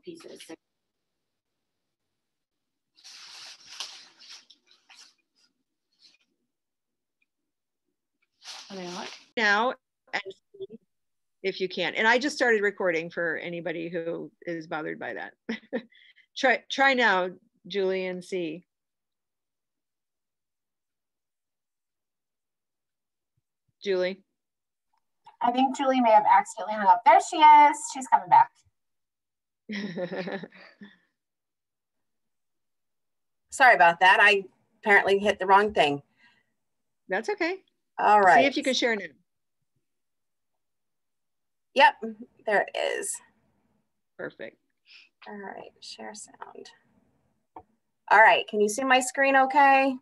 pieces. Are they on now? And see if you can. And I just started recording for anybody who is bothered by that. Try now, Julie, and see. Julie. I think Julie may have accidentally hung up. There she is. She's coming back. Sorry about that. I apparently hit the wrong thing. That's okay. All right. See if you can share now. Yep, there it is. Perfect. All right, share sound. All right, can you see my screen okay?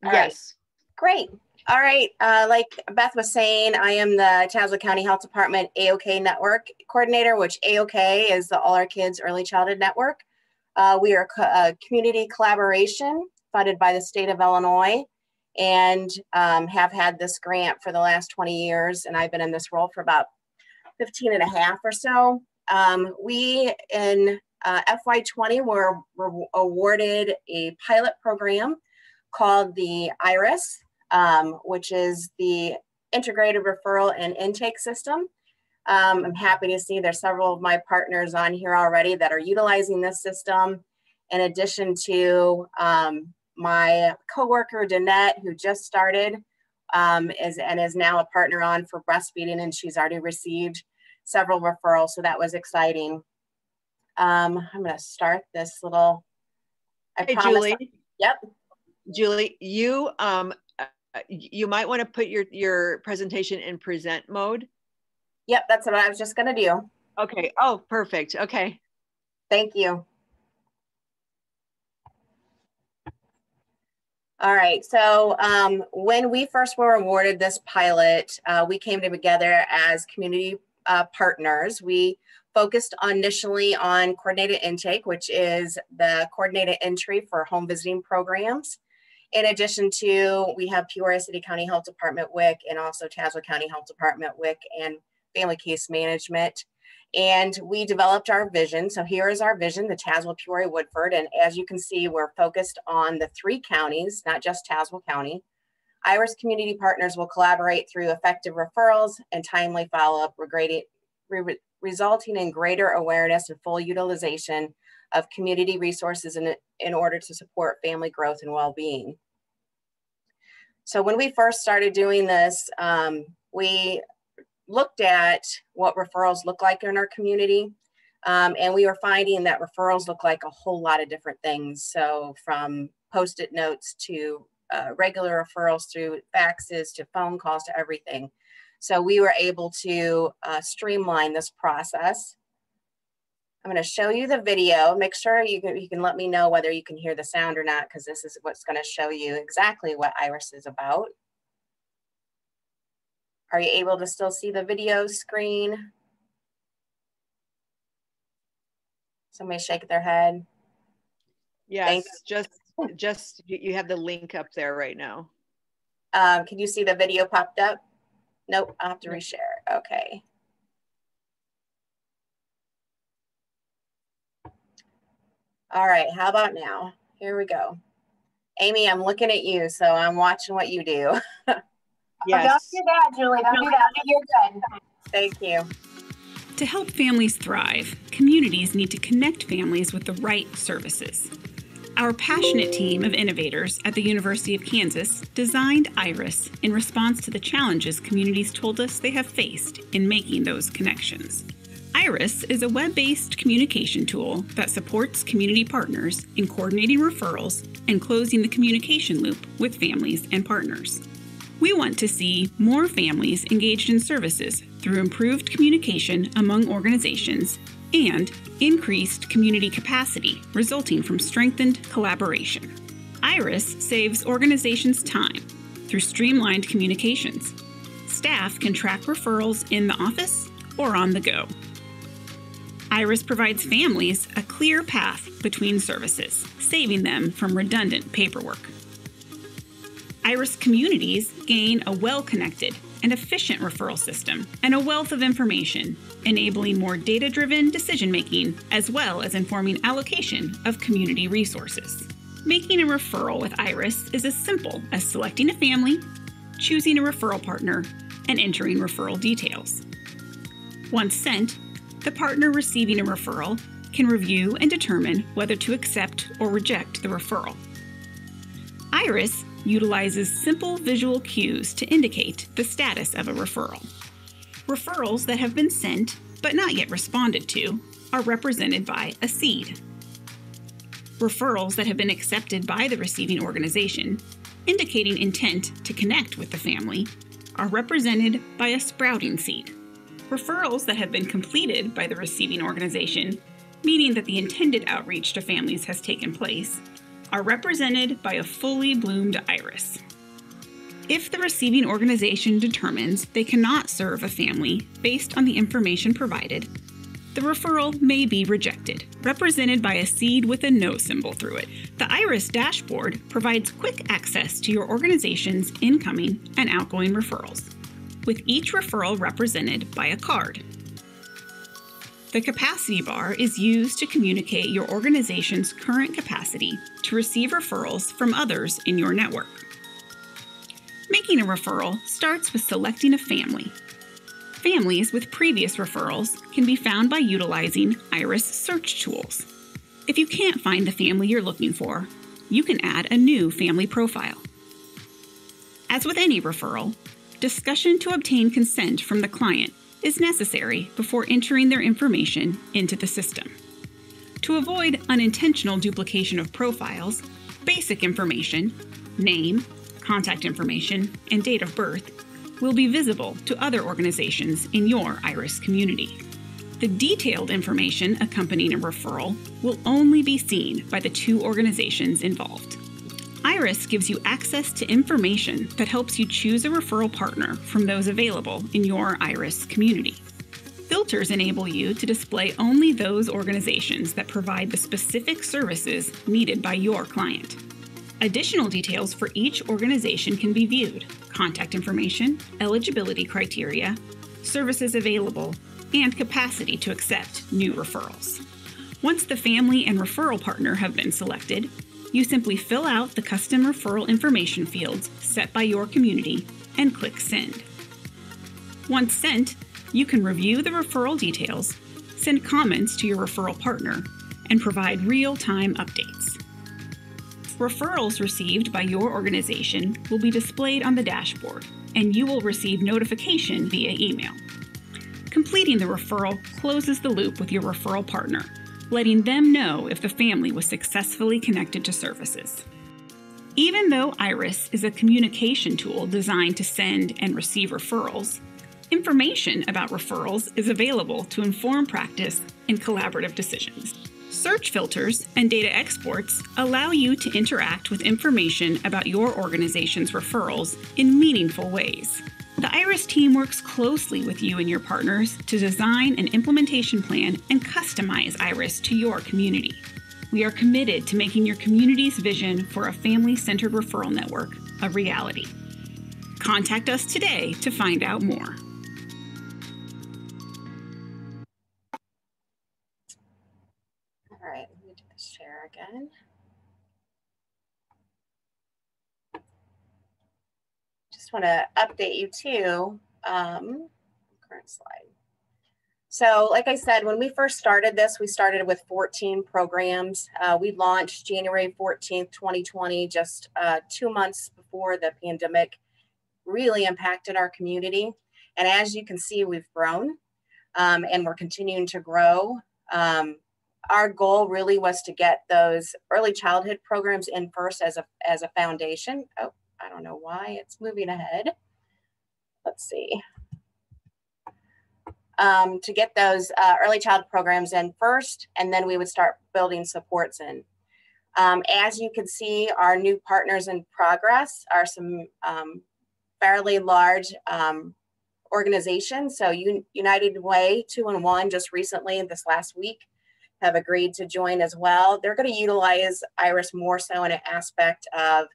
All yes. Right. Great. All right, like Beth was saying, I am the Tazewell County Health Department AOK Network Coordinator, which AOK is the All Our Kids Early Childhood Network. We are a community collaboration funded by the state of Illinois, and have had this grant for the last 20 years. And I've been in this role for about 15 and a half or so. We in FY20 were awarded a pilot program called the IRIS, which is the Integrated Referral and Intake System. I'm happy to see there's several of my partners on here already that are utilizing this system, in addition to my coworker, Danette, who just started is now a partner on for breastfeeding, and she's already received several referrals, so that was exciting. I'm gonna start this little, hey, Julie. Yep. Julie, you might want to put your presentation in present mode. Yep, that's what I was just gonna do. Okay, oh, perfect, okay. Thank you. All right, so when we first were awarded this pilot, we came together as community partners. We focused initially on coordinated intake, which is the coordinated entry for home visiting programs. In addition to, we have Peoria City County Health Department WIC, and also Tazewell County Health Department WIC and Family Case Management. And we developed our vision. So here is our vision, the Tazewell, Peoria, Woodford. And as you can see, we're focused on the 3 counties, not just Tazewell County. IRIS community partners will collaborate through effective referrals and timely follow-up, resulting in greater awareness and full utilization of community resources in order to support family growth and well-being. So when we first started doing this, we looked at what referrals look like in our community. And we were finding that referrals look like a whole lot of different things. So from Post-it notes to regular referrals through faxes to phone calls to everything. So we were able to streamline this process. I'm going to show you the video. Make sure you can let me know whether you can hear the sound or not, because this is what's going to show you exactly what IRIS is about. Are you able to still see the video screen? Somebody shake their head. Yes, just you have the link up there right now. Can you see the video popped up? Nope, I'll have to reshare. Okay. All right, how about now? Here we go. Amy, I'm looking at you, so I'm watching what you do. Yes. Oh, don't do that, Julie. Don't do that. You're good. Thank you. To help families thrive, communities need to connect families with the right services. Our passionate team of innovators at the University of Kansas designed IRIS in response to the challenges communities told us they have faced in making those connections. IRIS is a web-based communication tool that supports community partners in coordinating referrals and closing the communication loop with families and partners. We want to see more families engaged in services through improved communication among organizations and increased community capacity resulting from strengthened collaboration. IRIS saves organizations time through streamlined communications. Staff can track referrals in the office or on the go. IRIS provides families a clear path between services, saving them from redundant paperwork. IRIS communities gain a well-connected, and efficient referral system, and a wealth of information, enabling more data-driven decision-making, as well as informing allocation of community resources. Making a referral with IRIS is as simple as selecting a family, choosing a referral partner, and entering referral details. Once sent, the partner receiving a referral can review and determine whether to accept or reject the referral. IRIS utilizes simple visual cues to indicate the status of a referral. Referrals that have been sent but not yet responded to are represented by a seed. Referrals that have been accepted by the receiving organization, indicating intent to connect with the family, are represented by a sprouting seed. Referrals that have been completed by the receiving organization, meaning that the intended outreach to families has taken place, are represented by a fully bloomed iris. If the receiving organization determines they cannot serve a family based on the information provided, the referral may be rejected, represented by a seed with a no symbol through it. The IRIS dashboard provides quick access to your organization's incoming and outgoing referrals, with each referral represented by a card. The capacity bar is used to communicate your organization's current capacity to receive referrals from others in your network. Making a referral starts with selecting a family. Families with previous referrals can be found by utilizing IRIS search tools. If you can't find the family you're looking for, you can add a new family profile. As with any referral, discussion to obtain consent from the client is necessary before entering their information into the system. To avoid unintentional duplication of profiles, basic information, name, contact information, and date of birth will be visible to other organizations in your IRIS community. The detailed information accompanying a referral will only be seen by the two organizations involved. IRIS gives you access to information that helps you choose a referral partner from those available in your IRIS community. Filters enable you to display only those organizations that provide the specific services needed by your client. Additional details for each organization can be viewed: contact information, eligibility criteria, services available, and capacity to accept new referrals. Once the family and referral partner have been selected, you simply fill out the custom referral information fields set by your community and click Send. Once sent, you can review the referral details, send comments to your referral partner, and provide real-time updates. Referrals received by your organization will be displayed on the dashboard, and you will receive notification via email. Completing the referral closes the loop with your referral partner, letting them know if the family was successfully connected to services. Even though IRIS is a communication tool designed to send and receive referrals, information about referrals is available to inform practice and collaborative decisions. Search filters and data exports allow you to interact with information about your organization's referrals in meaningful ways. The IRIS team works closely with you and your partners to design an implementation plan and customize IRIS to your community. We are committed to making your community's vision for a family-centered referral network a reality. Contact us today to find out more. All right, let me do the share again. Just want to update you too. Current slide. So like I said, when we first started this, we started with 14 programs. We launched January 14th, 2020, just 2 months before the pandemic really impacted our community. And as you can see, we've grown and we're continuing to grow. Our goal really was to get those early childhood programs in first as a foundation. Oh, I don't know why it's moving ahead. Let's see. To get those early child programs in first, and then we would start building supports in. As you can see, our new partners in progress are some fairly large organizations. So United Way 2-in-1 just recently, this last week, have agreed to join as well. They're going to utilize IRIS more so in an aspect of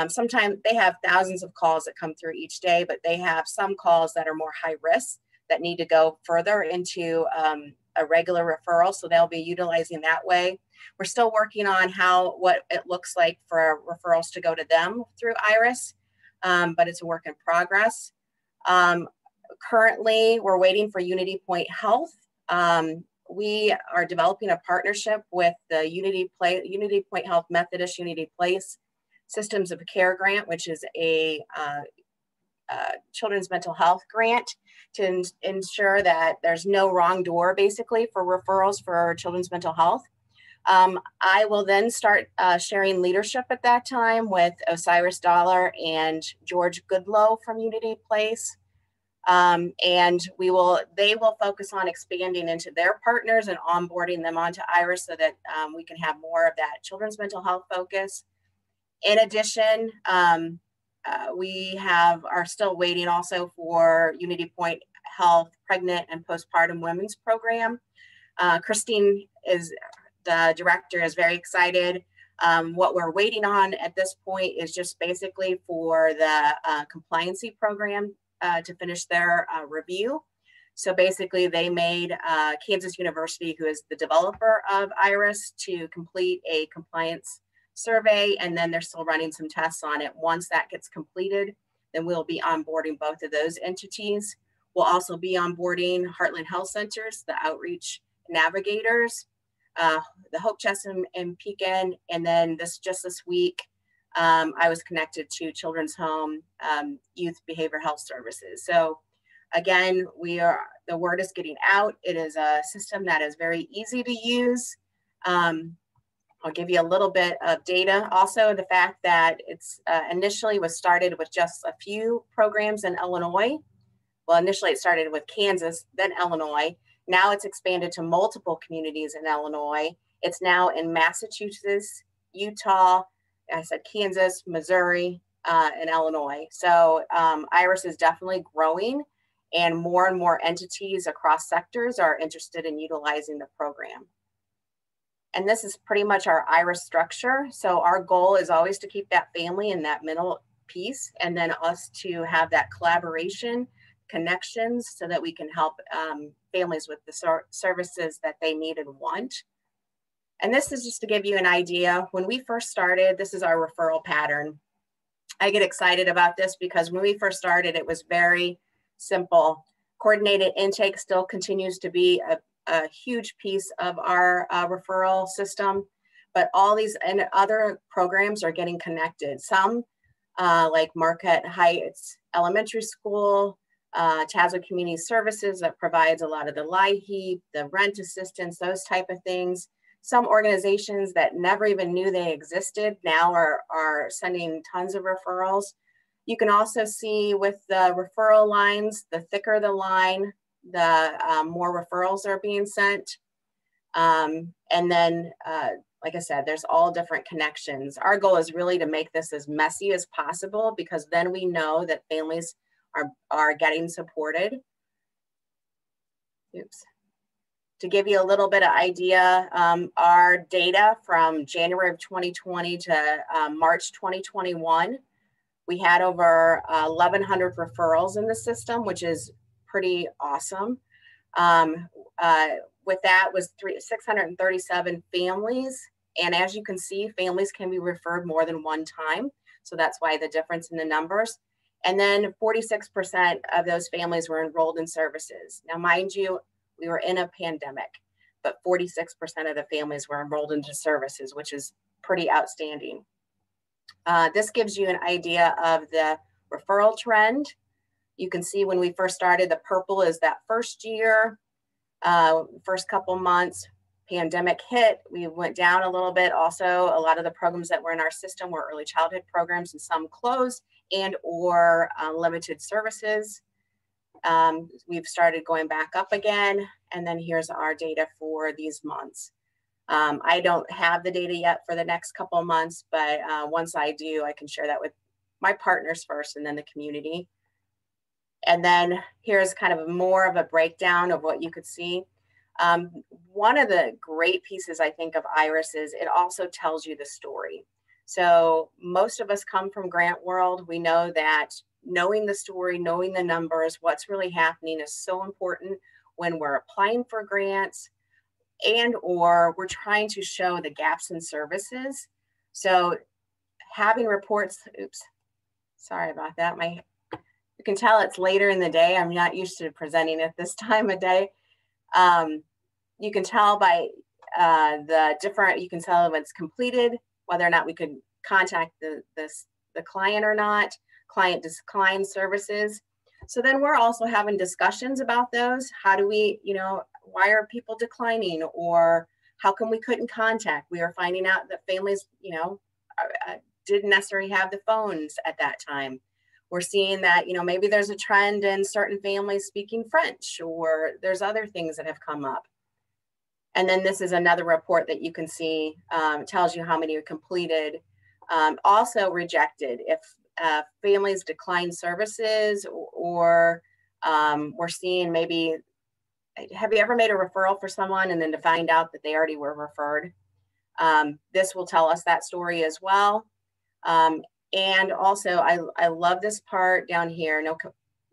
Sometimes they have thousands of calls that come through each day, but they have some calls that are more high risk that need to go further into a regular referral. So they'll be utilizing that way. We're still working on what it looks like for referrals to go to them through IRIS, but it's a work in progress. Currently, we're waiting for Unity Point Health. We are developing a partnership with the Unity Point Health Methodist Unity Place Systems of Care grant, which is a children's mental health grant to ensure that there's no wrong door basically for referrals for children's mental health. I will then start sharing leadership at that time with Osiris Dollar and George Goodlow from Unity Place. And they will focus on expanding into their partners and onboarding them onto IRIS so that we can have more of that children's mental health focus. In addition, we are still waiting also for Unity Point Health Pregnant and Postpartum Women's Program. Christine, the director, is very excited. What we're waiting on at this point is just basically for the compliancy program to finish their review. So basically they made Kansas University, who is the developer of IRIS, to complete a compliance survey, and then they're still running some tests on it. Once that gets completed, then we'll be onboarding both of those entities. We'll also be onboarding Heartland Health Centers, the outreach navigators, the Hope Chest in Pekin, and then this week, I was connected to Children's Home Youth Behavioral Health Services. So again, the word is getting out. It is a system that is very easy to use. I'll give you a little bit of data. Also, the fact that it's initially was started with just a few programs in Illinois. Well, initially it started with Kansas, then Illinois. Now it's expanded to multiple communities in Illinois. It's now in Massachusetts, Utah, I said Kansas, Missouri, and Illinois. So IRIS is definitely growing, and more entities across sectors are interested in utilizing the program. And this is pretty much our IRIS structure. So our goal is always to keep that family in that middle piece, and then us to have that collaboration, connections, so that we can help families with the services that they need and want. And this is just to give you an idea. When we first started, this is our referral pattern. I get excited about this because when we first started, it was very simple. Coordinated intake still continues to be a huge piece of our referral system, but all these and other programs are getting connected. Some like Marquette Heights Elementary School, TASC Community Services that provides a lot of the LIHEAP, the rent assistance, those type of things. Some organizations that never even knew they existed now are sending tons of referrals. You can also see with the referral lines, the thicker the line, the more referrals are being sent. And then, like I said, there's all different connections. Our goal is really to make this as messy as possible, because then we know that families are getting supported. Oops. To give you a little bit of idea, our data from January of 2020 to March 2021, we had over 1,100 referrals in the system, which is pretty awesome. With that was 637 families. And as you can see, families can be referred more than one time. So that's why the difference in the numbers. And then 46% of those families were enrolled in services. Now, mind you, we were in a pandemic, but 46% of the families were enrolled into services, which is pretty outstanding. This gives you an idea of the referral trend. You can see when we first started, the purple is that first year, first couple months, pandemic hit, we went down a little bit. Also, a lot of the programs that were in our system were early childhood programs, and some closed and or limited services. We've started going back up again. And then here's our data for these months. I don't have the data yet for the next couple of months, but once I do, I can share that with my partners first and then the community. And then here's kind of more of a breakdown of what you could see. One of the great pieces I think of IRIS is it also tells you the story. So most of us come from grant world. We know that knowing the story, knowing the numbers, what's really happening is so important when we're applying for grants and or we're trying to show the gaps in services. So having reports, oops, sorry about that. You can tell it's later in the day. I'm not used to presenting at this time of day. You can tell by you can tell when it's completed, whether or not we could contact the client or not, client decline services. So then we're also having discussions about those. How do we, why are people declining, or how come we couldn't contact? We are finding out that families, didn't necessarily have the phones at that time. We're seeing that, maybe there's a trend in certain families speaking French, or there's other things that have come up. And then this is another report that you can see, tells you how many are completed. Also rejected, if families decline services, or we're seeing maybe, have you ever made a referral for someone and then to find out that they already were referred? This will tell us that story as well. And also, I love this part down here.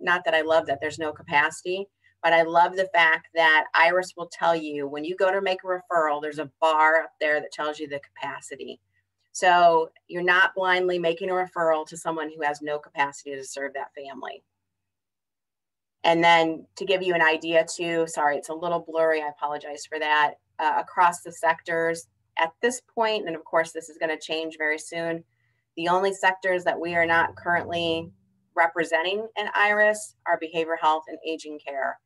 Not that I love that there's no capacity, but I love the fact that IRIS will tell you when you go to make a referral, there's a bar up there that tells you the capacity. So you're not blindly making a referral to someone who has no capacity to serve that family. And then to give you an idea too, sorry, it's a little blurry, I apologize for that, across the sectors at this point, and of course this is going to change very soon, the only sectors that we are not currently representing in IRIS are behavioral health and aging care.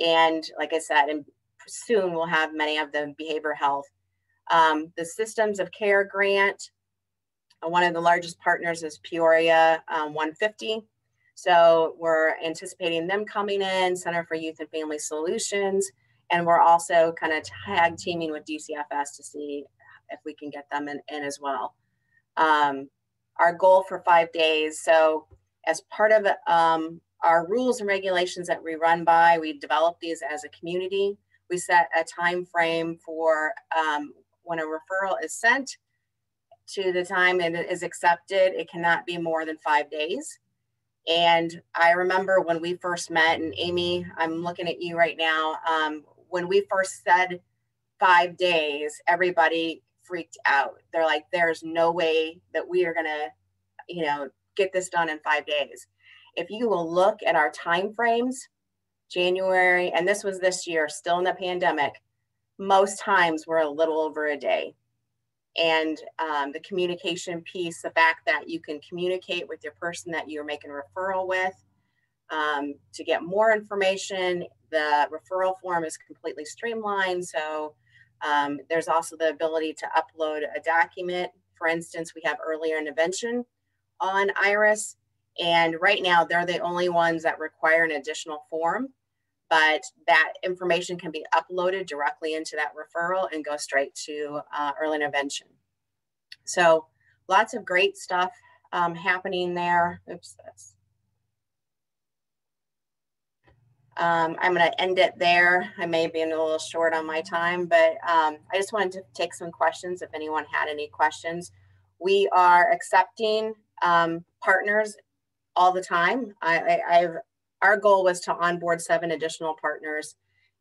And like I said, and soon we'll have many of the behavioral health. The Systems of Care grant, one of the largest partners is Peoria 150. So we're anticipating them coming in, Center for Youth and Family Solutions, and we're also kind of tag teaming with DCFS to see if we can get them in as well. Our goal for 5 days. So as part of our rules and regulations that we run by, we develop these as a community. We set a time frame for when a referral is sent to the time it is accepted. It cannot be more than 5 days. And I remember when we first met, and Amy, I'm looking at you right now. When we first said 5 days, everybody freaked out. They're like, there's no way that we are gonna, get this done in 5 days. If you will look at our time frames, January, and this was this year, still in the pandemic, most times we're a little over a day. And the communication piece, the fact that you can communicate with your person that you're making a referral with to get more information. The referral form is completely streamlined. So there's also the ability to upload a document. For instance, we have earlier intervention on IRIS. And right now they're the only ones that require an additional form, but that information can be uploaded directly into that referral and go straight to early intervention. So lots of great stuff happening there. Oops, I'm going to end it there. I may be a little short on my time, but I just wanted to take some questions if anyone had any questions. We are accepting partners all the time. Our goal was to onboard 7 additional partners,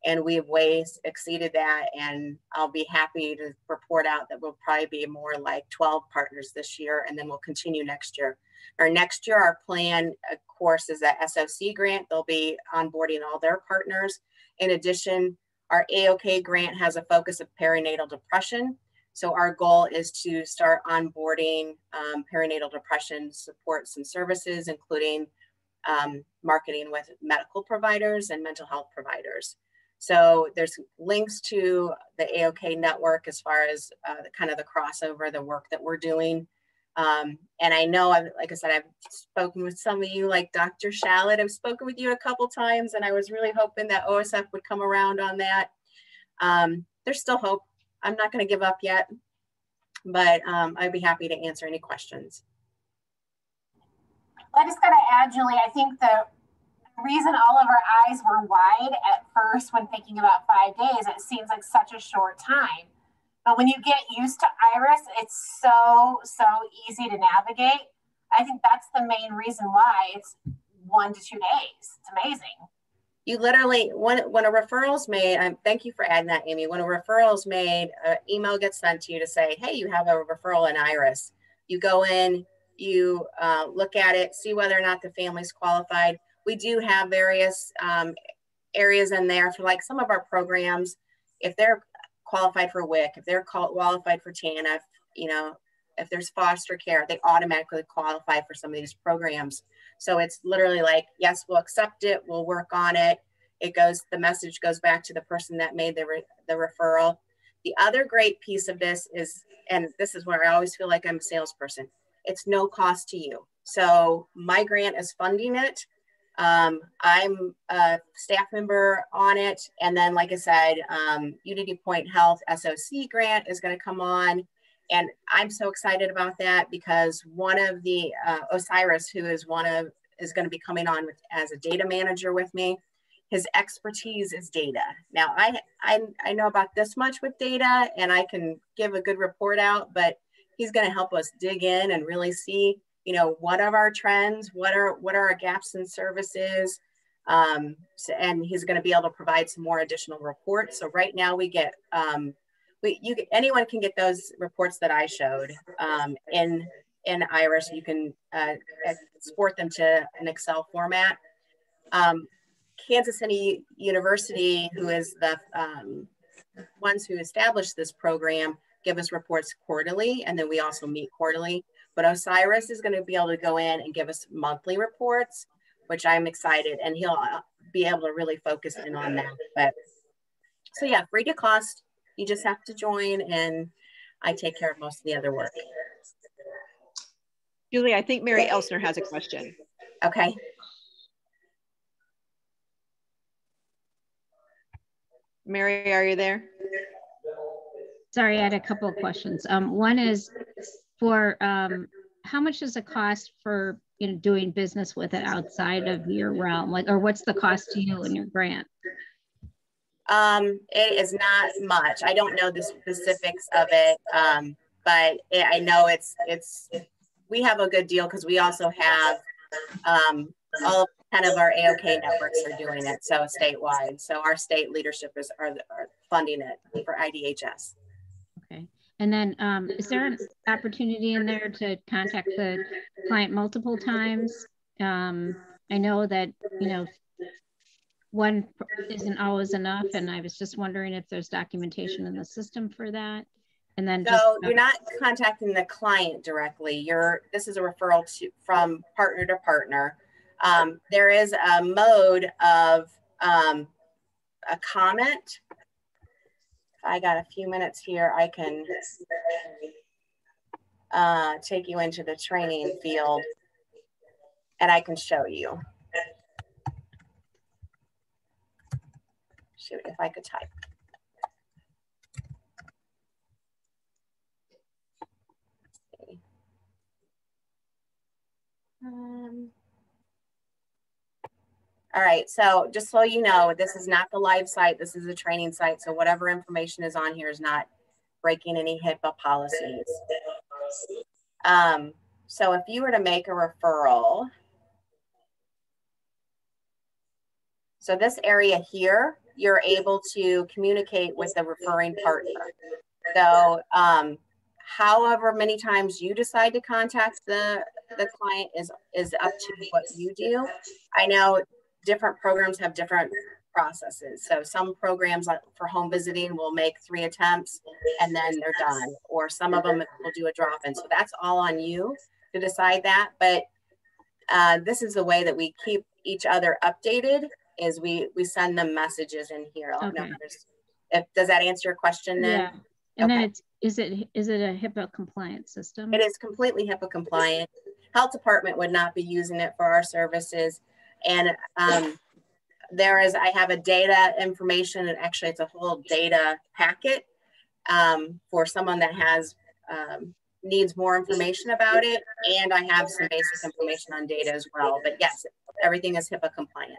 and we've way exceeded that. And I'll be happy to report out that we'll probably be more like 12 partners this year, and then we'll continue next year. Next year, our plan, of course, is that SOC grant. They'll be onboarding all their partners. In addition, our AOK grant has a focus of perinatal depression. So our goal is to start onboarding perinatal depression supports and services, including marketing with medical providers and mental health providers. So there's links to the AOK network as far as kind of the crossover, the work that we're doing. And I know, like I said, I've spoken with some of you, like Dr. Shallett. I've spoken with you a couple times, and I was really hoping that OSF would come around on that. There's still hope. I'm not going to give up yet, but I'd be happy to answer any questions. I just got to add, Julie, I think the reason all of our eyes were wide at first when thinking about 5 days, it seems like such a short time. But when you get used to Iris, it's so easy to navigate. I think that's the main reason why it's 1 to 2 days. It's amazing. You literally, when a referral's made, thank you for adding that, Amy. When a referral's made, an email gets sent to you to say, hey, you have a referral in Iris. You go in, you look at it, see whether or not the family's qualified. We do have various areas in there for like some of our programs. If they're qualified for WIC, if they're qualified for TANF, you know, if there's foster care, they automatically qualify for some of these programs. So it's literally like, yes, we'll accept it. We'll work on it. The message goes back to the person that made the referral. The other great piece of this is, and this is where I always feel like I'm a salesperson, it's no cost to you. So my grant is funding it. I'm a staff member on it. And then, like I said, Unity Point Health SOC grant is going to come on. And I'm so excited about that because one of the Osiris, who is going to be coming on as a data manager with me. His expertise is data. Now I know about this much with data and I can give a good report out, but he's going to help us dig in and really see, you know, what are our trends, what are our gaps in services, and he's going to be able to provide some more additional reports. So right now we get anyone can get those reports that I showed in Iris. You can export them to an Excel format. Kansas City University, who is the ones who established this program, give us reports quarterly, and then we also meet quarterly. But Osiris is going to be able to go in and give us monthly reports, which I'm excited, and he'll be able to really focus in on that. But so yeah, free to cost. You just have to join, and I take care of most of the other work. Julie, I think Mary Elsner has a question. Okay. Mary, are you there? Sorry, I had a couple of questions. One is for how much does it cost for doing business with it outside of your realm? Like, or what's the cost to you in your grant? It is not much. I don't know the specifics of it, but I know we have a good deal because we also have all kind of our AOK networks are doing it, so statewide. So our state leadership are funding it for IDHS. Okay. And then is there an opportunity in there to contact the client multiple times? I know that, one isn't always enough, and I was just wondering if there's documentation in the system for that. And then so you're not contacting the client directly. This is a referral from partner to partner. There is a mode of a comment. If I got a few minutes here, I can take you into the training field and I can show you. Shoot, if I could type. All right, so just so you know, this is not the live site, this is a training site. So whatever information is on here is not breaking any HIPAA policies. So if you were to make a referral, so this area here, you're able to communicate with the referring partner. So however many times you decide to contact the client is up to what you do. I know different programs have different processes. So some programs for home visiting will make 3 attempts and then they're done. Or some of them will do a drop-in. So that's all on you to decide that. But this is the way that we keep each other updated is we send them messages in here. Okay. Does that answer your question then? Yeah. And okay. Then is it a HIPAA compliant system? It is completely HIPAA compliant. Health department would not be using it for our services. And I have a data information, and actually it's a whole data packet for someone that has needs more information about it. And I have some basic information on data as well. But yes, everything is HIPAA compliant.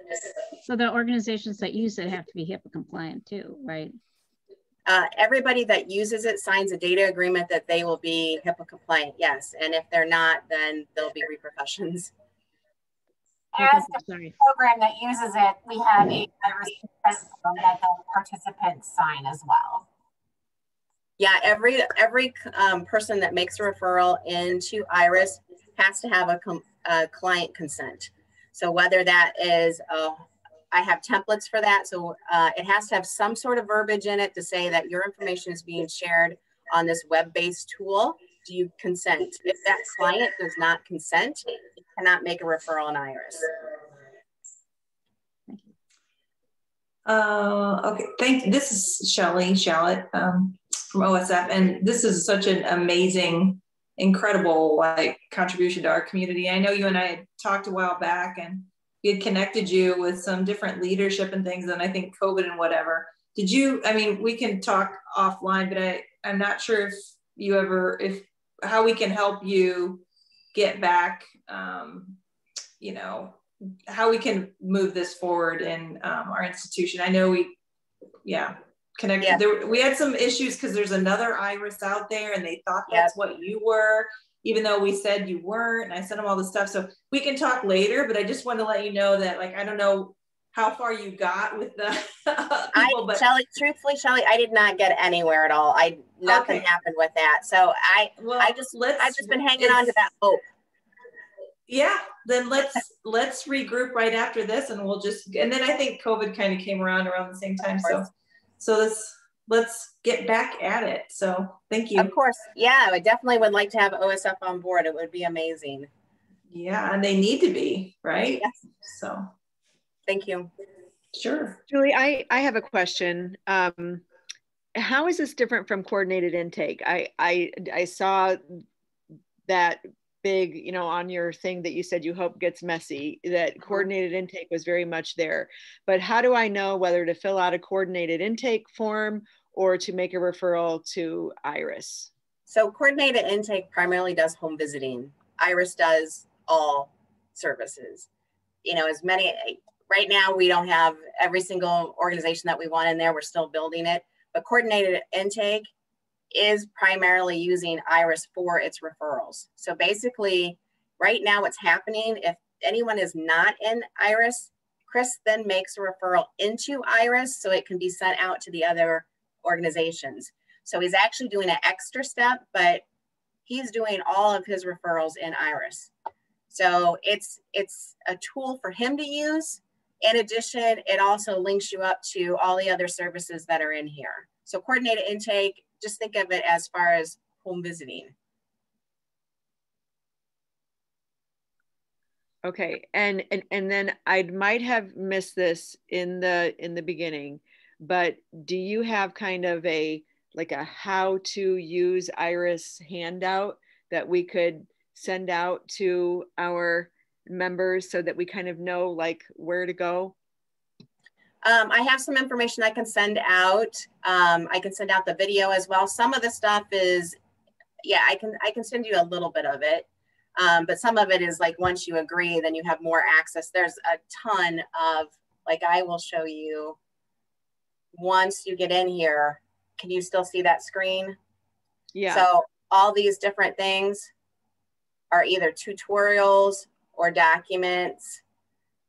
So the organizations that use it have to be HIPAA compliant too, right? Everybody that uses it signs a data agreement that they will be HIPAA compliant, yes. And if they're not, then there'll be repercussions. As the program that uses it, we have a IRIS consent form that the participants sign as well. Yeah, every person that makes a referral into IRIS has to have a client consent. So whether that is, I have templates for that. So it has to have some sort of verbiage in it to say that your information is being shared on this web-based tool. Do you consent? If that client does not consent, you cannot make a referral in IRIS. Okay, this is Shelley Shallett from OSF, and this is such an amazing, incredible contribution to our community. I know you and I had talked a while back, and we had connected you with some different leadership and things, and I think COVID and whatever. Did you? I mean, we can talk offline, but I'm not sure if you ever, how we can help you get back, you know, how we can move this forward in our institution. I know we connected. Yeah. We had some issues because there's another IRIS out there and they thought that's what you were, even though we said you weren't, and I sent them all the stuff. So we can talk later, but I just wanted to let you know that, I don't know how far you got with the people, but truthfully, Shelley, I did not get anywhere at all. Nothing happened with that. So I've just been hanging on to that hope. Yeah, then let's regroup right after this, and and then I think COVID kind of came around the same time. So let's get back at it. So thank you. Of course. Yeah, I definitely would like to have OSF on board. It would be amazing. Yeah, and they need to be, right? Yes. So thank you. Sure. Julie, I have a question. How is this different from coordinated intake? I saw that big, you know, on your thing that you said you hope gets messy, that coordinated intake was very much there. But how do I know whether to fill out a coordinated intake form or to make a referral to IRIS? So coordinated intake primarily does home visiting. IRIS does all services. You know, right now we don't have every single organization that we want in there. We're still building it, but coordinated intake is primarily using IRIS for its referrals. So basically, right now what's happening, if anyone is not in IRIS, Chris then makes a referral into IRIS so it can be sent out to the other organizations. So he's actually doing an extra step, but he's doing all of his referrals in IRIS. So it's a tool for him to use. In addition, it also links you up to all the other services that are in here. So coordinated intake, just think of it as far as home visiting. Okay, and then I might have missed this in the beginning, but do you have kind of a how to use IRIS handout that we could send out to our members so that we kind of know where to go? I have some information I can send out. I can send out the video as well. Some of the stuff is, I can send you a little bit of it. But some of it is once you agree, then you have more access. There's a ton of, I will show you once you get in here. Can you still see that screen? Yeah. So all these different things are either tutorials or documents.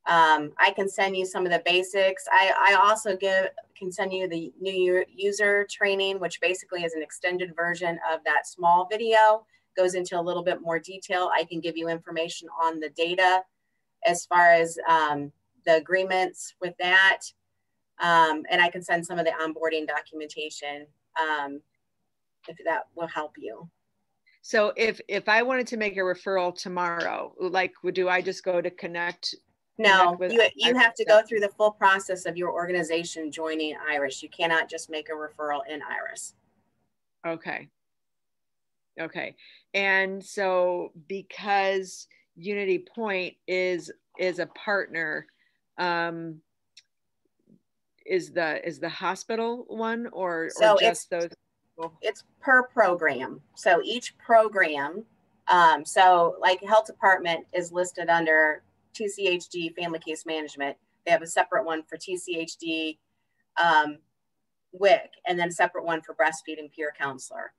I can send you some of the basics. I also can send you the new user training, which basically is an extended version of that small video, goes into a little bit more detail. I can give you information on the data as far as the agreements with that. And I can send some of the onboarding documentation if that will help you. So if I wanted to make a referral tomorrow, do I just go to connect? No, you have to go through the full process of your organization joining IRIS. You cannot just make a referral in IRIS. Okay. Okay. And so because Unity Point is a partner, is the hospital one or just those? It's per program. So each program, so health department is listed under TCHD family case management. They have a separate one for TCHD WIC, and then a separate one for breastfeeding peer counselor.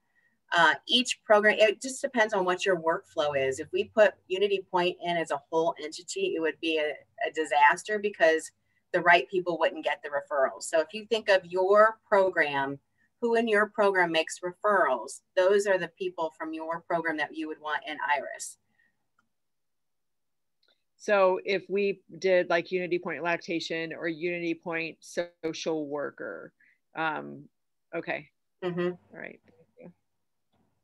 Each program, it just depends on what your workflow is. If we put Unity Point in as a whole entity, it would be a disaster because the right people wouldn't get the referrals. So if you think of your program, who in your program makes referrals, those are the people from your program that you would want in IRIS. So if we did like Unity Point Lactation or Unity Point Social Worker, okay. Mm-hmm. All right.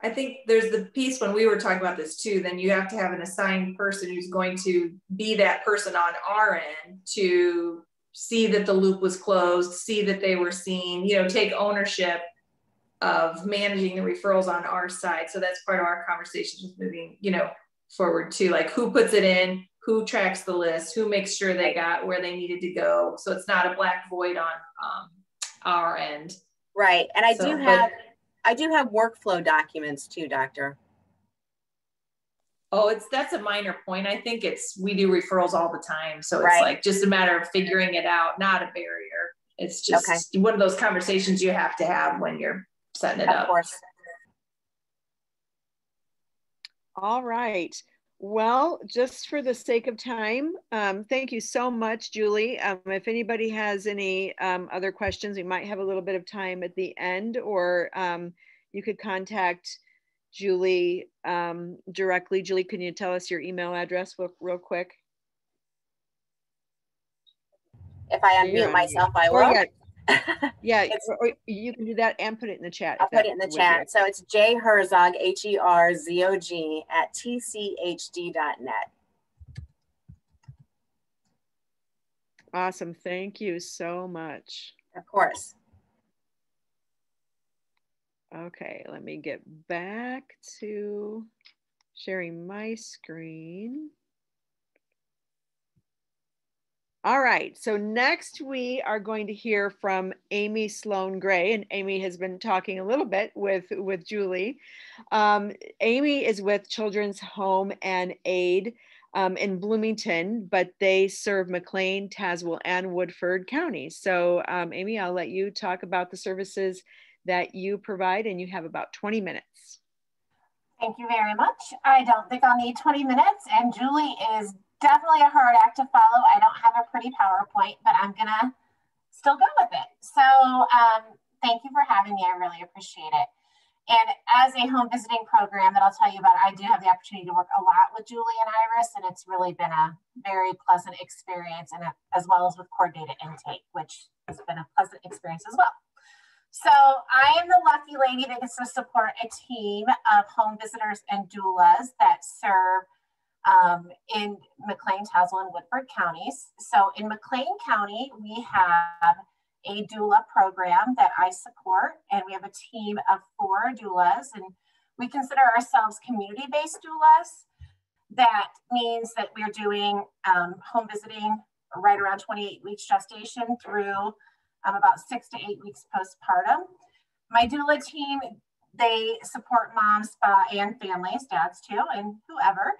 I think there's the piece when we were talking about this too, then you have to have an assigned person who's going to be that person on our end to see that the loop was closed, see that they were seen, you know, take ownership of managing the referrals on our side. So that's part of our conversations with moving, you know, forward too, like who puts it in, who tracks the list, who makes sure they got where they needed to go. So it's not a black void on our end. Right. And I do have workflow documents too, Doctor. Oh, that's a minor point. I think we do referrals all the time. So it's like just a matter of figuring it out, not a barrier. It's just one of those conversations you have to have when you're setting it up. Of course. All right. Well, just for the sake of time, thank you so much, Julie. If anybody has any other questions, we might have a little bit of time at the end, or you could contact Julie directly. Julie, can you tell us your email address real quick? If I unmute myself, I will. Yeah, or you can do that and put it in the chat. I'll put it in the chat. So it's J Herzog, HERZOG at tchd.net. Awesome. Thank you so much. Of course. Okay, let me get back to sharing my screen. All right, so next we are going to hear from Amy Sloan Gray, and Amy has been talking a little bit with Julie. Amy is with Children's Home and Aid in Bloomington, but they serve McLean, Tazewell, and Woodford counties. So Amy, I'll let you talk about the services that you provide, and you have about 20 minutes. Thank you very much. I don't think I'll need 20 minutes, and Julie is definitely a hard act to follow. I don't have a pretty PowerPoint, but I'm gonna still go with it. So thank you for having me. I really appreciate it. And as a home visiting program that I'll tell you about, I do have the opportunity to work a lot with Julie and Iris, and it's really been a very pleasant experience, and as well as with coordinated intake, which has been a pleasant experience as well. So I am the lucky lady that gets to support a team of home visitors and doulas that serve in McLean, Tazewell, and Woodford counties. So in McLean County, we have a doula program that I support, and we have a team of 4 doulas, and we consider ourselves community-based doulas. That means that we're doing home visiting right around 28 weeks gestation through about 6 to 8 weeks postpartum. My doula team, they support moms and families, dads too, and whoever,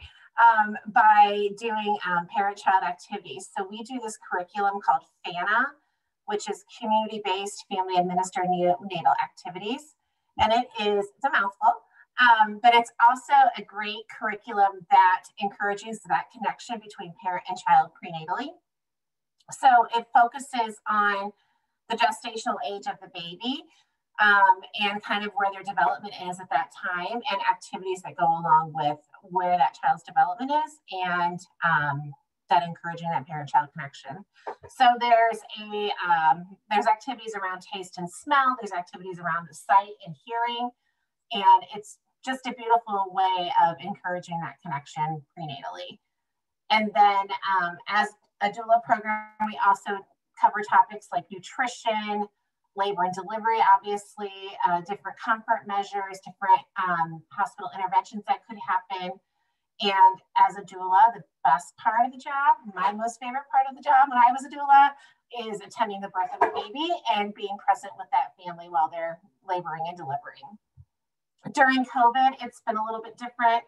by doing parent-child activities. So we do this curriculum called FANA, which is community-based family administered neonatal activities. And it's a mouthful, but it's also a great curriculum that encourages that connection between parent and child prenatally. So it focuses on the gestational age of the baby and kind of where their development is at that time, and activities that go along with where that child's development is, and that encouraging that parent-child connection. So there's activities around taste and smell, there's activities around the sight and hearing, and it's just a beautiful way of encouraging that connection prenatally. And then as a doula program, we also cover topics like nutrition, labor and delivery, obviously, different comfort measures, different hospital interventions that could happen. And as a doula, the best part of the job, my most favorite part of the job when I was a doula, is attending the birth of a baby and being present with that family while they're laboring and delivering. During COVID, it's been a little bit different.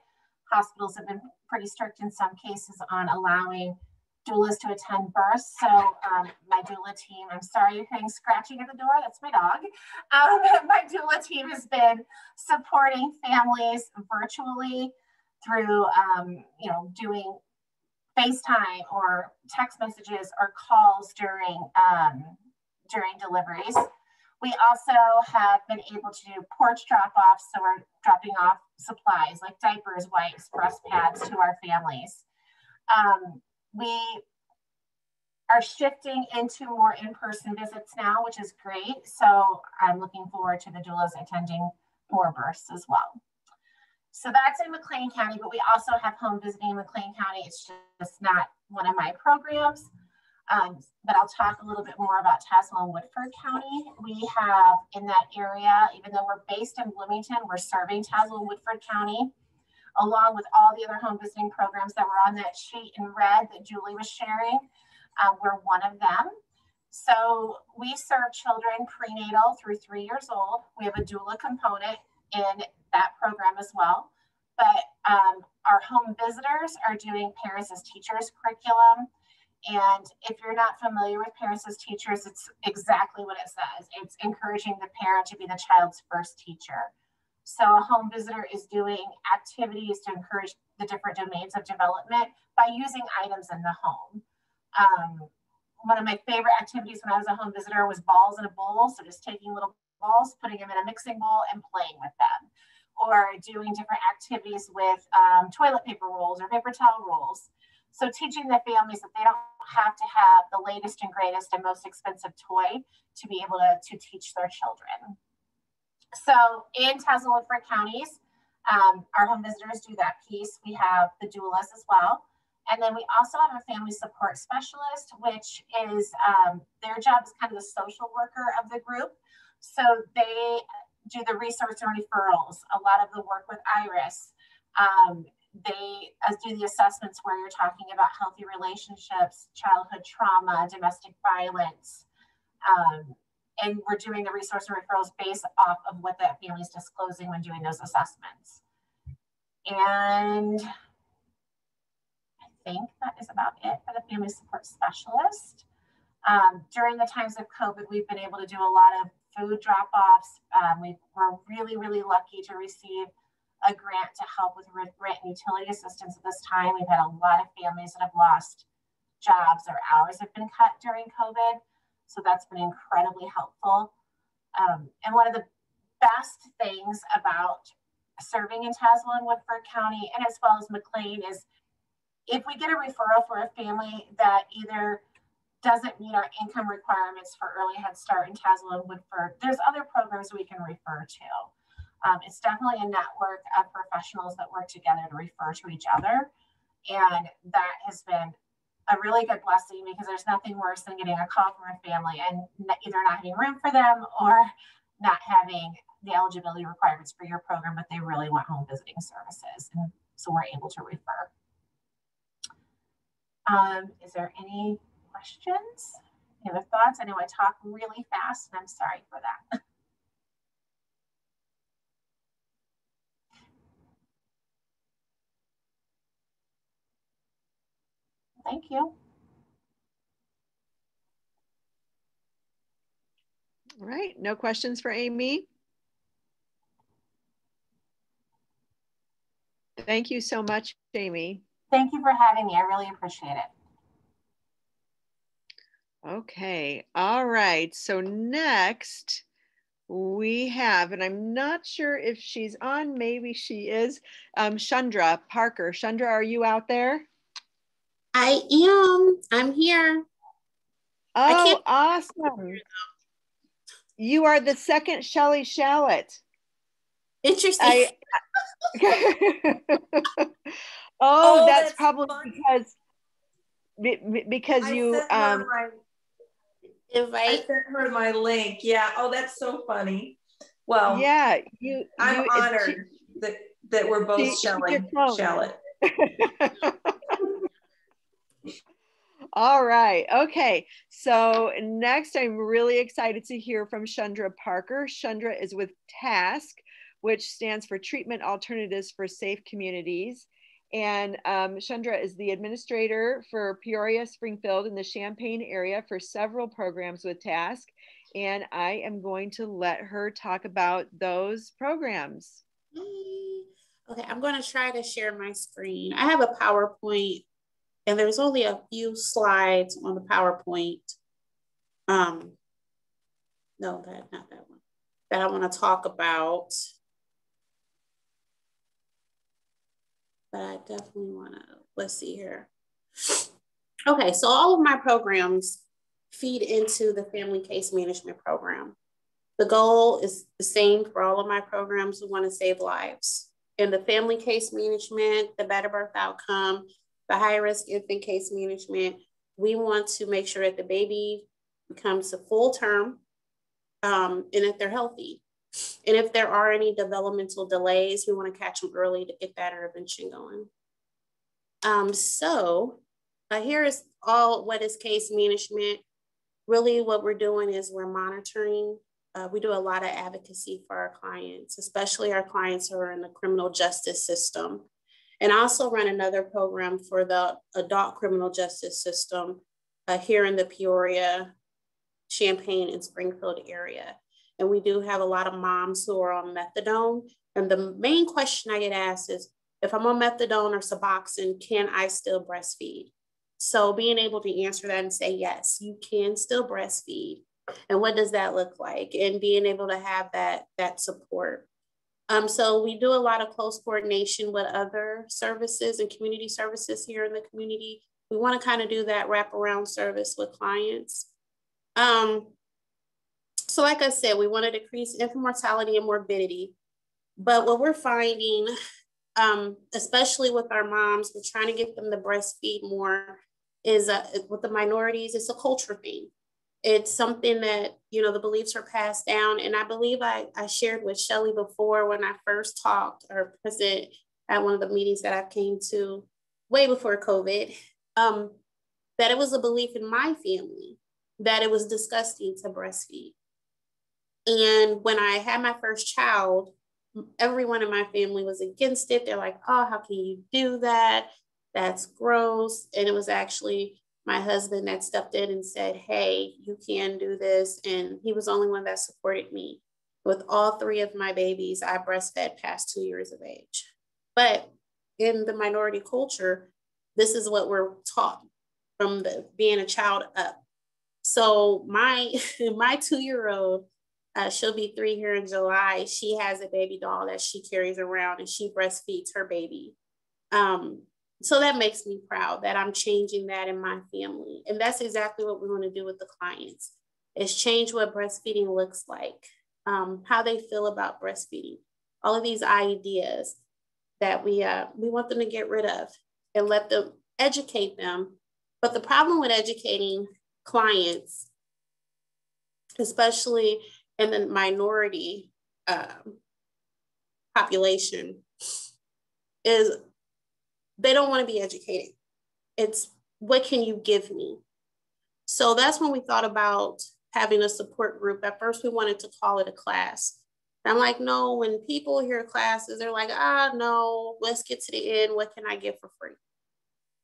Hospitals have been pretty strict in some cases on allowing doulas to attend births. So my doula team, I'm sorry you're hearing scratching at the door, that's my dog. My doula team has been supporting families virtually through, doing FaceTime or text messages or calls during deliveries. We also have been able to do porch drop-offs, so we're dropping off supplies like diapers, wipes, breast pads to our families. We are shifting into more in-person visits now, which is great. So I'm looking forward to the doulas attending more births as well. So that's in McLean County, but we also have home visiting in McLean County. It's just not one of my programs. But I'll talk a little bit more about Tazewell and Woodford County. We have in that area, even though we're based in Bloomington, we're serving Tazewell and Woodford County, along with all the other home visiting programs that were on that sheet in red that Julie was sharing. We're one of them. So we serve children prenatal through 3 years old. We have a doula component in that program as well. But our home visitors are doing Parents as Teachers curriculum. And if you're not familiar with Parents as Teachers, it's exactly what it says. It's encouraging the parent to be the child's first teacher. So a home visitor is doing activities to encourage the different domains of development by using items in the home. One of my favorite activities when I was a home visitor was balls in a bowl. So just taking little balls, putting them in a mixing bowl and playing with them. Or doing different activities with toilet paper rolls or paper towel rolls. So teaching the families that they don't have to have the latest and greatest and most expensive toy to be able to teach their children. So in Tazewell and Woodford counties, our home visitors do that piece. We have the doulas as well. And then we also have a family support specialist, which is their job is kind of the social worker of the group. So they do the resource and referrals, a lot of the work with Iris. They do the assessments where you're talking about healthy relationships, childhood trauma, domestic violence. And we're doing the resource and referrals based off of what that family is disclosing when doing those assessments. And I think that is about it for the family support specialist. During the times of COVID, we've been able to do a lot of food drop-offs. We're really, really lucky to receive a grant to help with rent and utility assistance at this time. We've had a lot of families that have lost jobs or hours have been cut during COVID. So that's been incredibly helpful. And one of the best things about serving in Tazewell and Woodford County, and as well as McLean, is if we get a referral for a family that either doesn't meet our income requirements for early Head Start in Tazewell and Woodford, there's other programs we can refer to. It's definitely a network of professionals that work together to refer to each other. And that has been a really good blessing because there's nothing worse than getting a call from a family and either not having room for them or not having the eligibility requirements for your program, but they really want home visiting services. And so we're able to refer. Is there any questions? Any other thoughts? I know I talk really fast and I'm sorry for that. Thank you. All right, no questions for Amy. Thank you so much, Amy. Thank you for having me. I really appreciate it. Okay, all right. So next we have, and I'm not sure if she's on, maybe she is, Chandra Parker. Chandra, are you out there? I am. I'm here. Oh, awesome. You are the second Shelley Shallot. Interesting. Oh, that's probably because you I sent her my link. Yeah. Oh, that's so funny. Well, yeah, I'm honored that we're both Shelley Shallot. All right. Okay. So next, I'm really excited to hear from Chandra Parker. Chandra is with TASC, which stands for Treatment Alternatives for Safe Communities. And Chandra is the administrator for Peoria, Springfield, in the Champaign area for several programs with TASC. And I am going to let her talk about those programs. Okay, I'm going to try to share my screen. I have a PowerPoint, and there's only a few slides on the PowerPoint. No, not that one. That I want to talk about. But I definitely want to, let's see here. Okay, so all of my programs feed into the family case management program. The goal is the same for all of my programs. We want to save lives. In the family case management, the better birth outcome, the high risk infant case management, we want to make sure that the baby becomes a full term and that they're healthy. And if there are any developmental delays, we want to catch them early to get that intervention going. Here is all what is case management. Really what we're doing is we're monitoring. We do a lot of advocacy for our clients, especially our clients who are in the criminal justice system. And I also run another program for the adult criminal justice system here in the Peoria, Champaign, and Springfield area. And we do have a lot of moms who are on methadone. And the main question I get asked is, if I'm on methadone or Suboxone, can I still breastfeed? So being able to answer that and say, yes, you can still breastfeed. And what does that look like? And being able to have that support. So we do a lot of close coordination with other services and community services here in the community. We want to kind of do that wraparound service with clients. So like I said, we want to decrease infant mortality and morbidity. But what we're finding, especially with our moms, we're trying to get them to breastfeed more, is with the minorities, it's a culture thing. It's something that, the beliefs are passed down. And I believe I shared with Shelly before when I first talked or present at one of the meetings that I came to way before COVID, that it was a belief in my family that it was disgusting to breastfeed. And when I had my first child, everyone in my family was against it. They're like, oh, how can you do that? That's gross. And it was actually my husband that stepped in and said, hey, you can do this. And he was the only one that supported me. With all three of my babies, I breastfed past 2 years of age. But in the minority culture, this is what we're taught from being a child up. So my 2-year-old, she'll be 3 here in July. She has a baby doll that she carries around and she breastfeeds her baby. So that makes me proud that I'm changing that in my family. And that's exactly what we want to do with the clients, is change what breastfeeding looks like, how they feel about breastfeeding, all of these ideas that we want them to get rid of and let them educate them. But the problem with educating clients, especially in the minority population, is they don't want to be educated. It's, what can you give me? So that's when we thought about having a support group. At first, we wanted to call it a class. And I'm like, no, when people hear classes, they're like, no, let's get to the end. What can I get for free?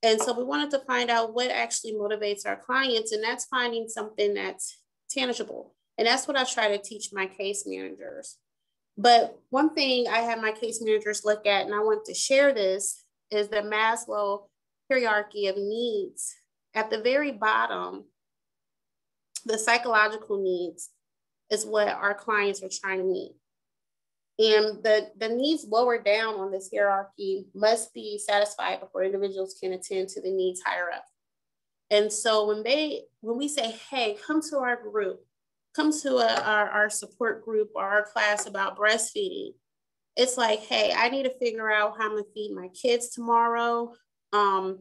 And so we wanted to find out what actually motivates our clients. And that's finding something that's tangible. And that's what I try to teach my case managers. But one thing I have my case managers look at, and I want to share this, is the Maslow hierarchy of needs. At the very bottom, the psychological needs is what our clients are trying to meet. And the needs lower down on this hierarchy must be satisfied before individuals can attend to the needs higher up. And so when we say, hey, come to our group, come to our support group or our class about breastfeeding, it's like, hey, I need to figure out how I'm gonna feed my kids tomorrow. I'm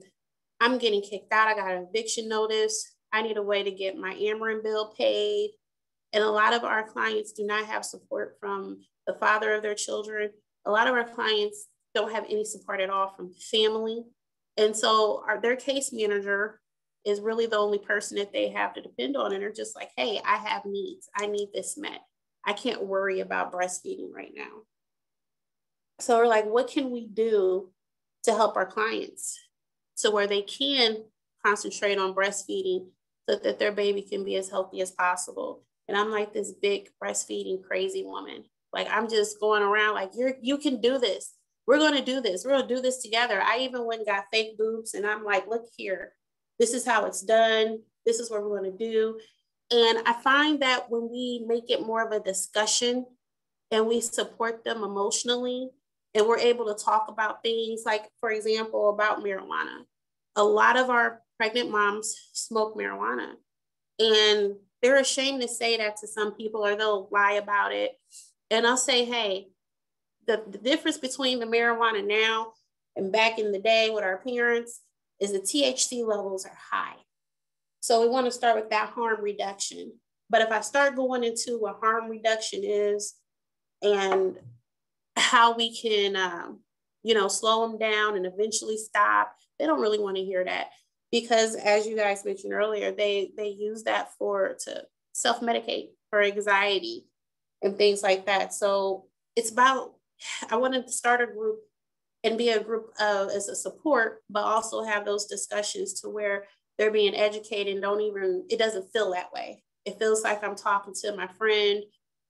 getting kicked out. I got an eviction notice. I need a way to get my Ameren bill paid. And a lot of our clients do not have support from the father of their children. A lot of our clients don't have any support at all from family. And so their case manager is really the only person that they have to depend on. And they're just like, hey, I have needs. I need this met. I can't worry about breastfeeding right now. So we're like, what can we do to help our clients to where they can concentrate on breastfeeding so that their baby can be as healthy as possible. And I'm like this big breastfeeding crazy woman. Like, I'm just going around like, you can do this. We're going to do this. We're going to do this together. I even went and got fake boobs, and I'm like, look here, this is how it's done. This is what we're going to do. And I find that when we make it more of a discussion and we support them emotionally, and we're able to talk about things like, for example, about marijuana. A lot of our pregnant moms smoke marijuana, and they're ashamed to say that to some people, or they'll lie about it. And I'll say, hey, the difference between the marijuana now and back in the day with our parents is the THC levels are high. So we want to start with that harm reduction. But if I start going into what harm reduction is and how we can, slow them down and eventually stop, they don't really want to hear that. Because as you guys mentioned earlier, they use that to self-medicate for anxiety and things like that. So it's about, I wanted to start a group and be a group as a support, but also have those discussions to where they're being educated and it doesn't feel that way. It feels like I'm talking to my friend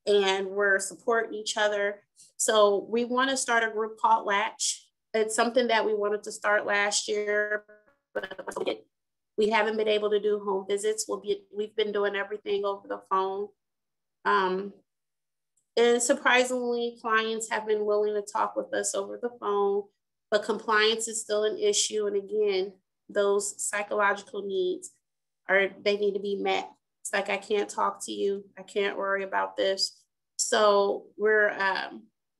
and we're supporting each other. So we want to start a group called Latch. It's something that we wanted to start last year, but we haven't been able to do home visits. We've been doing everything over the phone. And surprisingly, clients have been willing to talk with us over the phone, but compliance is still an issue. And again, those psychological needs they need to be met. It's like, I can't talk to you. I can't worry about this. So we're